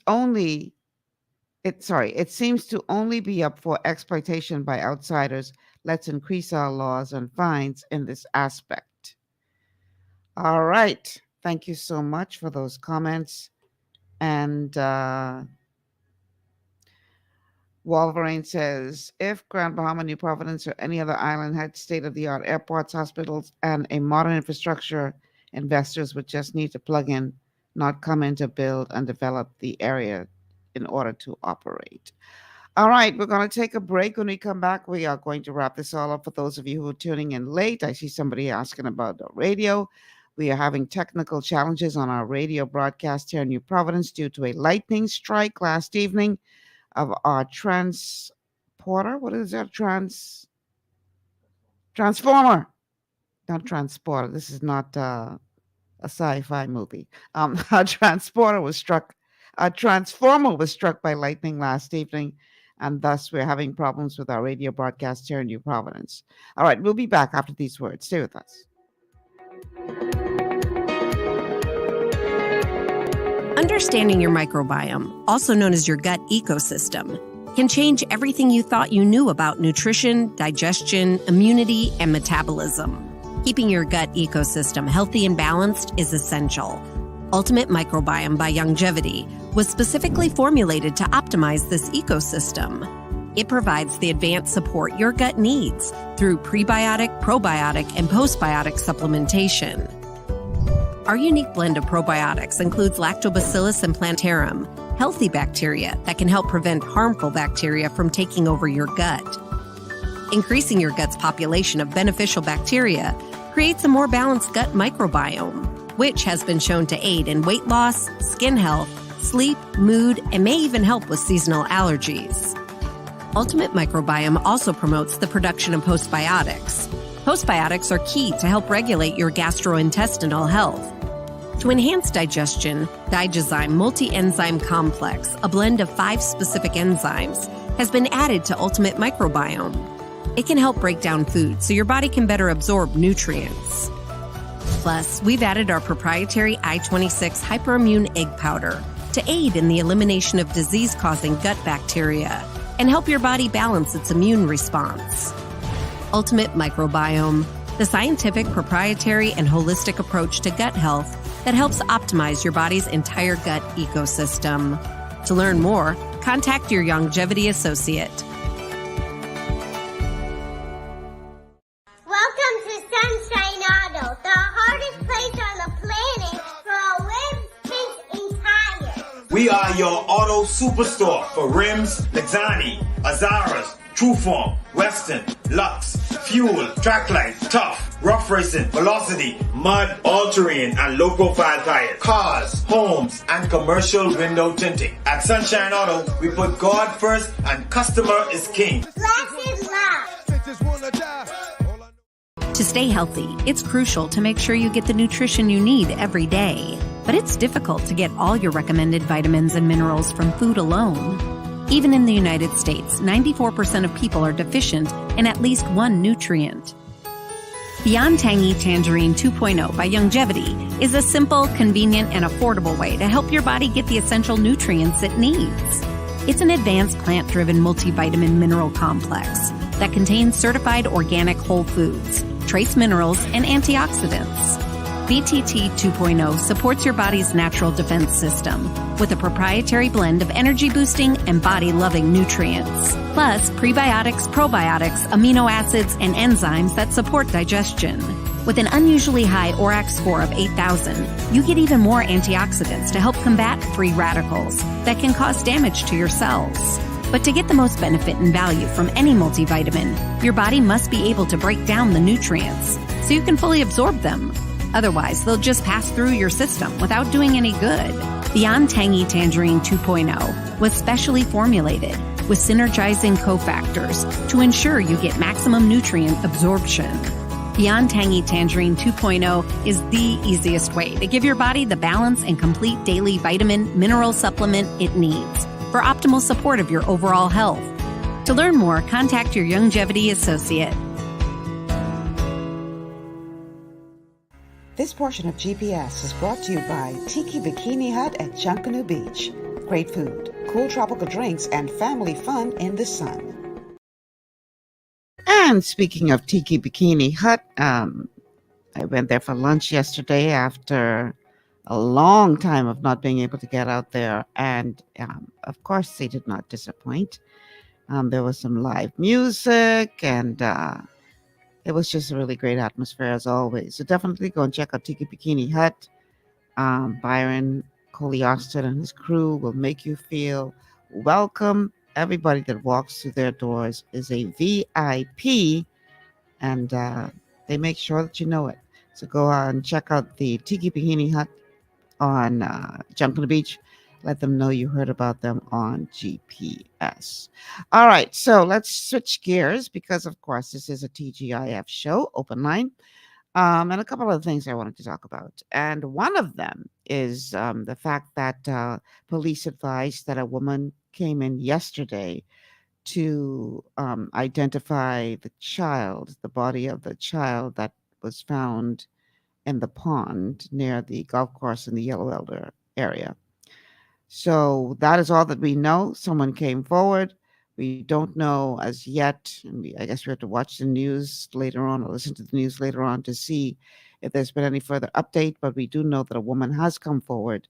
only be up for exploitation by outsiders. Let's increase our laws and fines in this aspect. All right. Thank you so much for those comments. And Wolverine says, if Grand Bahama, New Providence, or any other island had state-of-the-art airports, hospitals, and a modern infrastructure, investors would just need to plug in, not come in to build and develop the area in order to operate. All right, we're going to take a break. When we come back, we are going to wrap this all up. For those of you who are tuning in late, I see somebody asking about the radio. We are having technical challenges on our radio broadcast here in New Providence due to a lightning strike last evening of our transporter. What is that? Transformer. Not transporter. This is not a sci-fi movie. Our transformer was struck by lightning last evening, and thus we're having problems with our radio broadcast here in New Providence. All right, we'll be back after these words. Stay with us. Understanding your microbiome, also known as your gut ecosystem, can change everything you thought you knew about nutrition, digestion, immunity, and metabolism. Keeping your gut ecosystem healthy and balanced is essential. Ultimate Microbiome by Longevity was specifically formulated to optimize this ecosystem. It provides the advanced support your gut needs through prebiotic, probiotic, and postbiotic supplementation. Our unique blend of probiotics includes Lactobacillus and Plantarum, healthy bacteria that can help prevent harmful bacteria from taking over your gut. Increasing your gut's population of beneficial bacteria creates a more balanced gut microbiome, which has been shown to aid in weight loss, skin health, sleep, mood, and may even help with seasonal allergies. Ultimate Microbiome also promotes the production of postbiotics. Postbiotics are key to help regulate your gastrointestinal health. To enhance digestion, Digizyme Multi-Enzyme Complex, a blend of 5 specific enzymes, has been added to Ultimate Microbiome. It can help break down food so your body can better absorb nutrients. Plus, we've added our proprietary I-26 hyperimmune egg powder to aid in the elimination of disease-causing gut bacteria and help your body balance its immune response. Ultimate Microbiome, the scientific, proprietary, and holistic approach to gut health that helps optimize your body's entire gut ecosystem. To learn more, contact your Longevity associate. Welcome to Sunshine Auto, the hardest place on the planet for a rims, tints, and tires. We are your auto superstore for rims, Lexani, Azaras, Trueform, Western, Lux, Fuel, Tracklight, Tough, Rough Racing, Velocity, Mud, All-Terrain, and low-profile tires, cars, homes, and commercial window tinting. At Sunshine Auto, we put God first and customer is king. Blessed love. To stay healthy, it's crucial to make sure you get the nutrition you need every day. But it's difficult to get all your recommended vitamins and minerals from food alone. Even in the United States, 94% of people are deficient in at least one nutrient. Beyond Tangy Tangerine 2.0 by Longevity is a simple, convenient, and affordable way to help your body get the essential nutrients it needs. It's an advanced plant-driven multivitamin mineral complex that contains certified organic whole foods, trace minerals, and antioxidants. BTT 2.0 supports your body's natural defense system with a proprietary blend of energy-boosting and body-loving nutrients, plus prebiotics, probiotics, amino acids, and enzymes that support digestion. With an unusually high ORAC score of 8,000, you get even more antioxidants to help combat free radicals that can cause damage to your cells. But to get the most benefit and value from any multivitamin, your body must be able to break down the nutrients so you can fully absorb them. Otherwise, they'll just pass through your system without doing any good. Beyond Tangy Tangerine 2.0 was specially formulated with synergizing cofactors to ensure you get maximum nutrient absorption. Beyond Tangy Tangerine 2.0 is the easiest way to give your body the balance and complete daily vitamin mineral supplement it needs for optimal support of your overall health. To learn more, contact your Longevity associate. This portion of GPS is brought to you by Tiki Bikini Hut at Junkanoo Beach. Great food, cool tropical drinks, and family fun in the sun. And speaking of Tiki Bikini Hut, I went there for lunch yesterday after a long time of not being able to get out there. And of course, they did not disappoint. There was some live music, and it was just a really great atmosphere as always. So definitely go and check out Tiki Bikini Hut. Byron Coley Austin and his crew will make you feel welcome. Everybody that walks through their doors is a VIP, and they make sure that you know it. So go on and check out the Tiki Bikini Hut on Junkanoo Beach. Let them know you heard about them on GPS. All right, so let's switch gears because, of course, this is a TGIF show, Open Line, and a couple of things I wanted to talk about. And one of them is the fact that police advised that a woman came in yesterday to identify the child, the body of the child that was found in the pond near the golf course in the Yellow Elder area. So that is all that we know. Someone came forward. We don't know as yet. I guess we have to watch the news later on or listen to the news later on to see if there's been any further update. But we do know that a woman has come forward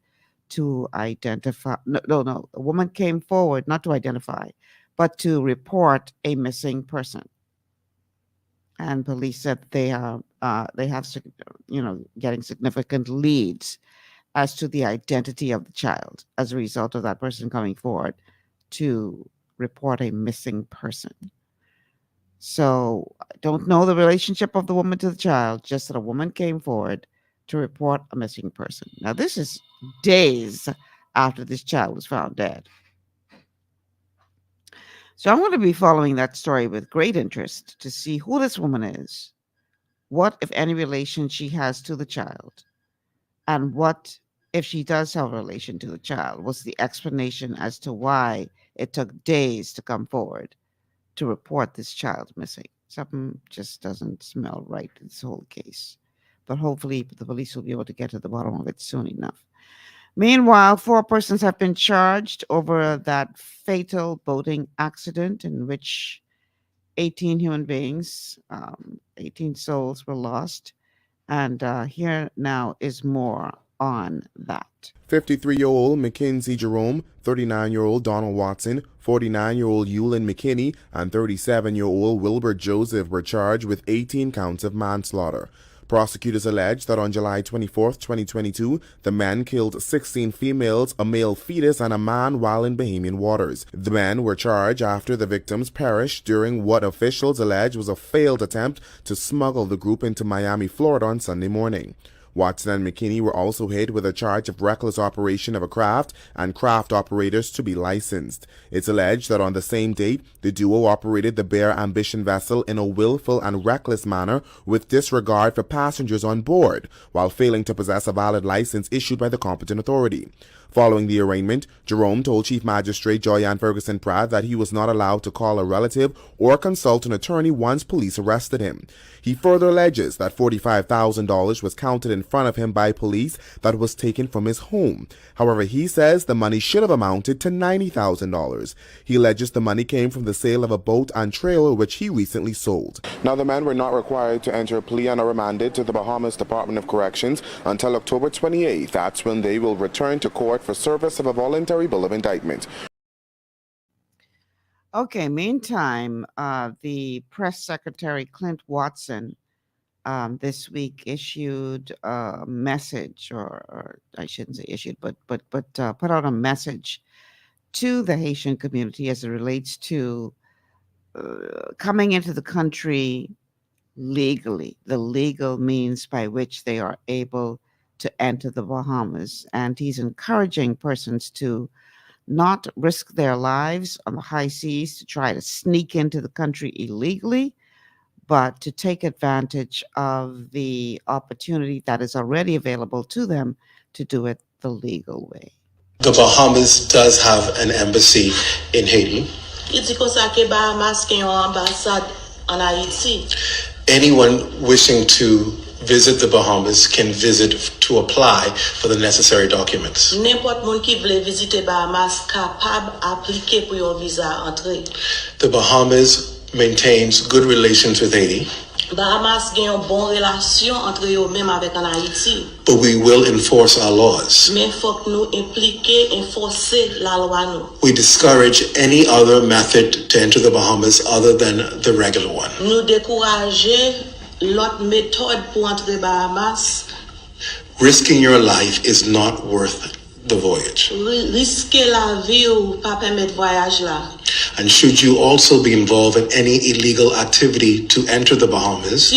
to identify. No. A woman came forward not to identify, but to report a missing person. And police said they have, getting significant leads as to the identity of the child as a result of that person coming forward to report a missing person. So I don't know the relationship of the woman to the child, just that a woman came forward to report a missing person. Now, this is days after this child was found dead. So I'm going to be following that story with great interest to see who this woman is, what, if any, relation she has to the child, and what, if she does have a relation to the child, what's the explanation as to why it took days to come forward to report this child missing. Something just doesn't smell right in this whole case. But hopefully the police will be able to get to the bottom of it soon enough. Meanwhile, 4 persons have been charged over that fatal boating accident in which 18 human beings, 18 souls were lost. And here now is more on that. 53-year-old Mackenzie Jerome, 39-year-old Donald Watson, 49-year-old Eulin McKinney, and 37-year-old Wilbur Joseph were charged with 18 counts of manslaughter. Prosecutors allege that on July 24, 2022, the men killed 16 females, a male fetus, and a man while in Bahamian waters. The men were charged after the victims perished during what officials allege was a failed attempt to smuggle the group into Miami, Florida on Sunday morning. Watson and McKinney were also hit with a charge of reckless operation of a craft and craft operators to be licensed. It's alleged that on the same date, the duo operated the Bear Ambition vessel in a willful and reckless manner with disregard for passengers on board, while failing to possess a valid license issued by the competent authority. Following the arraignment, Jerome told Chief Magistrate Joyanne Ferguson Pratt that he was not allowed to call a relative or consult an attorney once police arrested him. He further alleges that $45,000 was counted in front of him by police that was taken from his home. However, he says the money should have amounted to $90,000. He alleges the money came from the sale of a boat and trailer which he recently sold. Now, the men were not required to enter a plea and are remanded to the Bahamas Department of Corrections until October 28th. That's when they will return to court for service of a voluntary bill of indictment. Okay, meantime, the press secretary, Clint Watson, this week issued a message, or I shouldn't say issued, but put out a message to the Haitian community as it relates to coming into the country legally, the legal means by which they are able to enter the Bahamas. And he's encouraging persons to not risk their lives on the high seas to try to sneak into the country illegally, but to take advantage of the opportunity that is already available to them to do it the legal way. The Bahamas does have an embassy in Haiti. Anyone wishing to visit the Bahamas can visit to apply for the necessary documents. The Bahamas maintains good relations with Haiti. Bahamas gen yon bon relasyon entre yo même avec en Haïti. But we will enforce our laws. Mais faut nous impliquer enforcer la loi nous. We discourage any other method to enter the Bahamas other than the regular one. Nous décourager l'autre méthode pour entrer Bahamas. Risking your life is not worth the voyage. Risquer la vie ou pas permettre voyage là. And should you also be involved in any illegal activity to enter the Bahamas,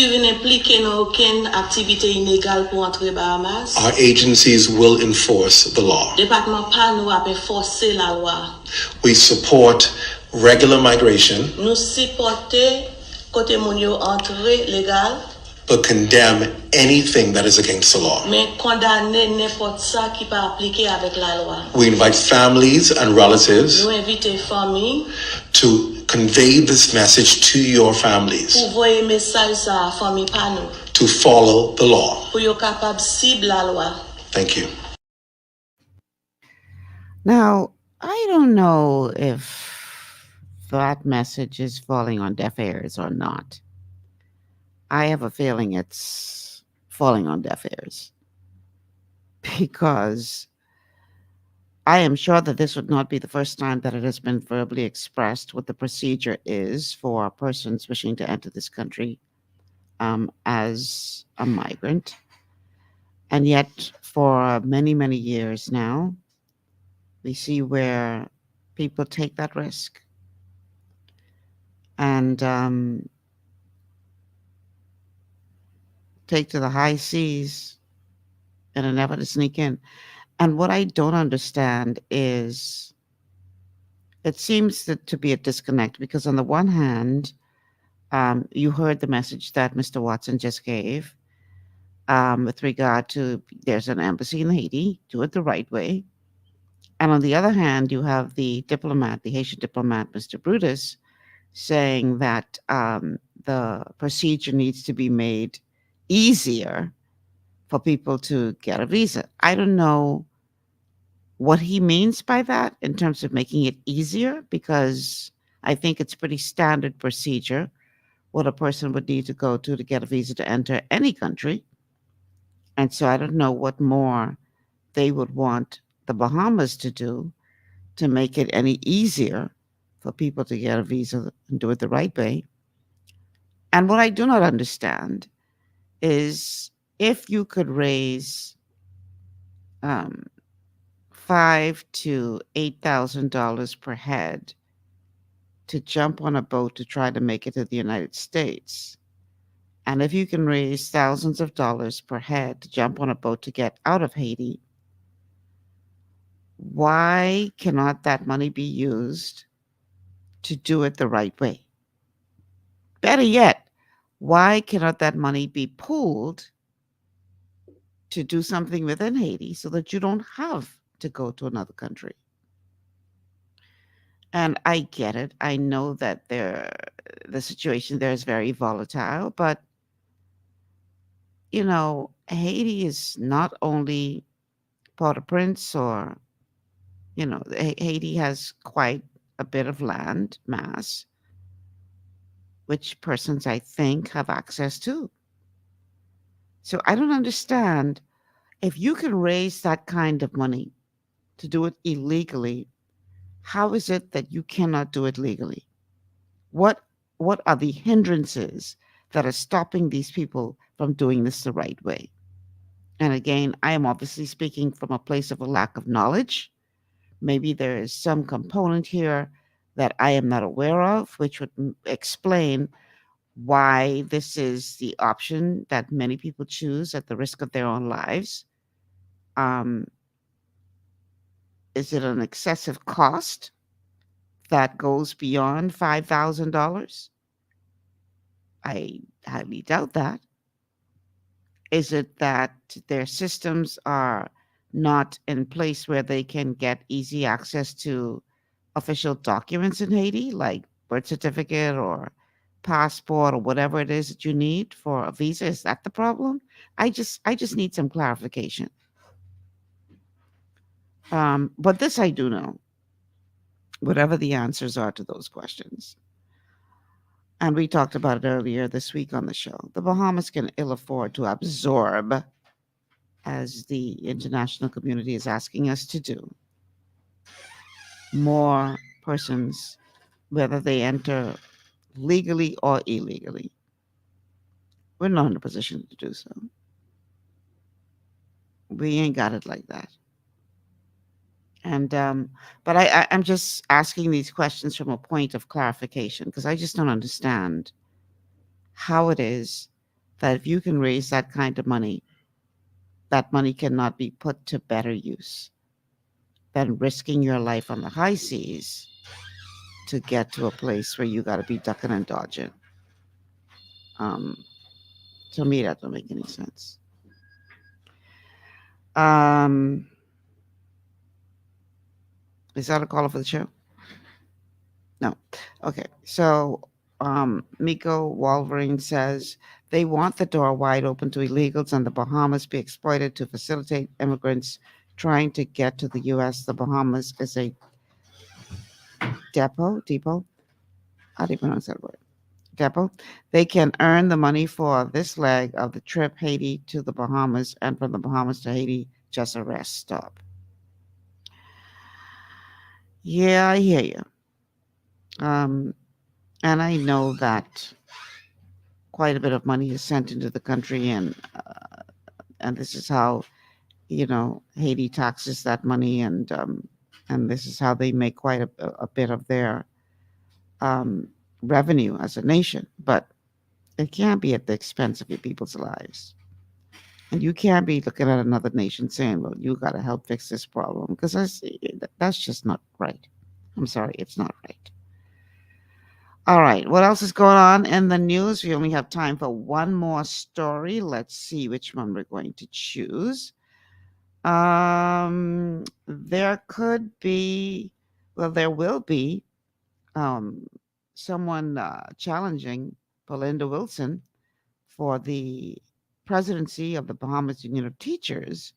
our agencies will enforce the law. We support regular migration, but condemn anything that is against the law. We invite families and relatives to convey this message to your families, to follow the law. Thank you. Now, I don't know if that message is falling on deaf ears or not. I have a feeling it's falling on deaf ears because I am sure that this would not be the first time that it has been verbally expressed what the procedure is for persons wishing to enter this country as a migrant. And yet, for many, many years now, we see where people take that risk. And take to the high seas in an effort to sneak in. And what I don't understand is it seems to be a disconnect because on the one hand, you heard the message that Mr. Watson just gave with regard to there's an embassy in Haiti, do it the right way. And on the other hand, you have the diplomat, the Haitian diplomat, Mr. Brutus, saying that the procedure needs to be made easier for people to get a visa. I don't know what he means by that in terms of making it easier, because I think it's pretty standard procedure what a person would need to go to get a visa to enter any country. And so I don't know what more they would want the Bahamas to do to make it any easier for people to get a visa and do it the right way. And what I do not understand is if you could raise $5,000 to $8,000 per head to jump on a boat to try to make it to the United States, and if you can raise thousands of dollars per head to jump on a boat to get out of Haiti, why cannot that money be used to do it the right way? Better yet, why cannot that money be pooled to do something within Haiti so that you don't have to go to another country? And I get it. I know that the situation there is very volatile, but Haiti is not only Port-au-Prince or, Haiti has quite a bit of land mass, which persons I think have access to. So I don't understand if you can raise that kind of money to do it illegally, how is it that you cannot do it legally? What are the hindrances that are stopping these people from doing this the right way. And again, I am obviously speaking from a place of a lack of knowledge. Maybe there is some component here that I am not aware of, which would explain why this is the option that many people choose at the risk of their own lives. Is it an excessive cost that goes beyond $5,000? I highly doubt that. Is it that their systems are not in place where they can get easy access to official documents in Haiti, like birth certificate or passport or whatever it is that you need for a visa? Is that the problem? I just need some clarification. But this I do know, whatever the answers are to those questions. And we talked about it earlier this week on the show. The Bahamas can ill afford to absorb, as the international community is asking us to do, more persons, whether they enter legally or illegally. We're not in a position to do so. We ain't got it like that. And but I'm just asking these questions from a point of clarification, because I just don't understand how it is that if you can raise that kind of money, that money cannot be put to better use than risking your life on the high seas to get to a place where you got to be ducking and dodging. To me, that don't make any sense. Is that a caller for the show? No. Okay. So Miko Wolverine says they want the door wide open to illegals and the Bahamas be exploited to facilitate immigrants trying to get to the U.S. The Bahamas is a depot. How do you pronounce that word? Depot. They can earn the money for this leg of the trip, Haiti to the Bahamas, and from the Bahamas to Haiti, just a rest stop. Yeah, I hear you. And I know that quite a bit of money is sent into the country, and this is how, Haiti taxes that money, and this is how they make quite a bit of their revenue as a nation. But it can't be at the expense of your people's lives. And you can't be looking at another nation saying, well, you got to help fix this problem, because that's just not right. I'm sorry, it's not right. All right, what else is going on in the news? We only have time for one more story. Let's see which one we're going to choose. There will be someone challenging Belinda Wilson for the presidency of the Bahamas Union of Teachers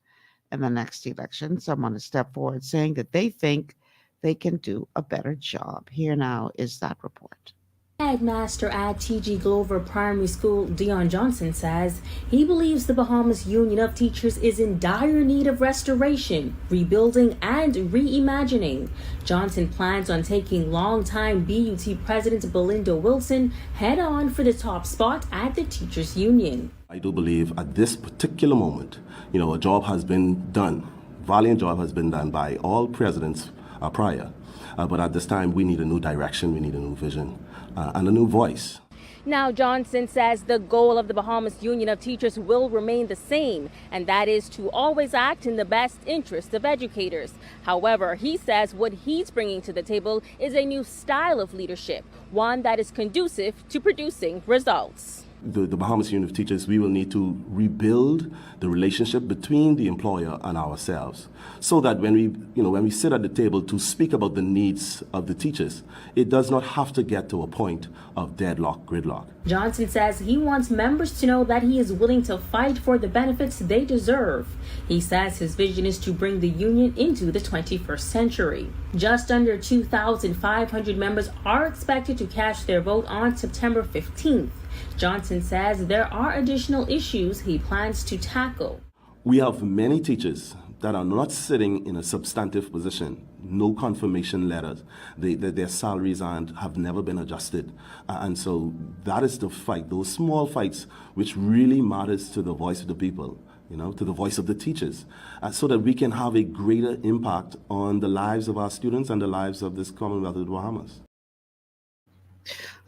in the next election. Someone has stepped forward saying that they think they can do a better job. Here now is that report. Headmaster at TG Glover Primary School, Dion Johnson, says he believes the Bahamas Union of Teachers is in dire need of restoration, rebuilding, and reimagining. Johnson plans on taking longtime BUT President Belinda Wilson head-on for the top spot at the Teachers Union. I do believe at this particular moment, a job has been done. Valiant job has been done by all presidents prior. But at this time, we need a new direction, we need a new vision, and a new voice. Now, Johnson says the goal of the Bahamas Union of Teachers will remain the same, and that is to always act in the best interest of educators. However, he says what he's bringing to the table is a new style of leadership, one that is conducive to producing results. The Bahamas Union of Teachers, we will need to rebuild the relationship between the employer and ourselves, so that when we sit at the table to speak about the needs of the teachers, it does not have to get to a point of gridlock. Johnson says he wants members to know that he is willing to fight for the benefits they deserve. He says his vision is to bring the union into the 21st century. Just under 2,500 members are expected to cast their vote on September 15th. Johnson says there are additional issues he plans to tackle. We have many teachers that are not sitting in a substantive position, no confirmation letters, their salaries have never been adjusted. And so that is the fight, those small fights, which really matters to the voice of the people, to the voice of the teachers, so that we can have a greater impact on the lives of our students and the lives of this Commonwealth of the Bahamas.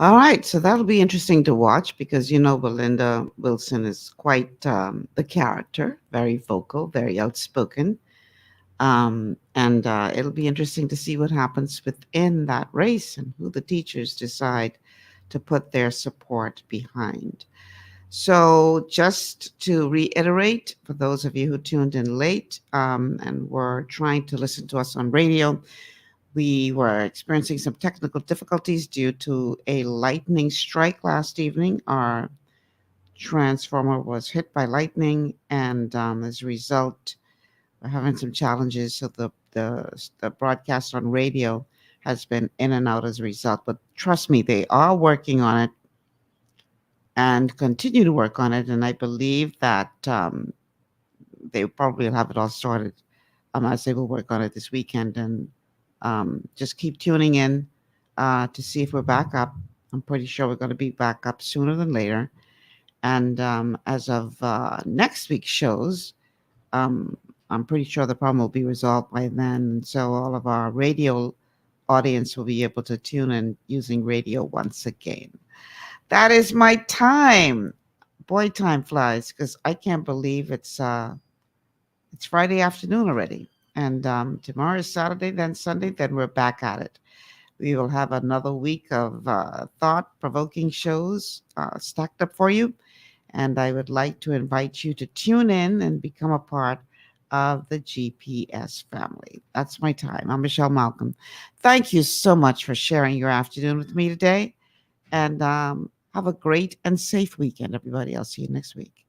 All right, so that'll be interesting to watch because, Belinda Wilson is quite the character, very vocal, very outspoken. And it'll be interesting to see what happens within that race and who the teachers decide to put their support behind. So just to reiterate, for those of you who tuned in late and were trying to listen to us on radio, we were experiencing some technical difficulties due to a lightning strike last evening. Our transformer was hit by lightning, and as a result, we're having some challenges. So the broadcast on radio has been in and out as a result. But trust me, they are working on it and continue to work on it. And I believe that they probably will have it all sorted as they will work on it this weekend. And just keep tuning in to see if we're back up. I'm pretty sure we're going to be back up sooner than later. And as of next week's shows, I'm pretty sure the problem will be resolved by then. So all of our radio audience will be able to tune in using radio once again. That is my time. Boy, time flies because I can't believe it's Friday afternoon already. And tomorrow is Saturday, then Sunday, then we're back at it. We will have another week of thought-provoking shows stacked up for you. And I would like to invite you to tune in and become a part of the GPS family. That's my time. I'm Michelle Malcolm. Thank you so much for sharing your afternoon with me today. And have a great and safe weekend, everybody. I'll see you next week.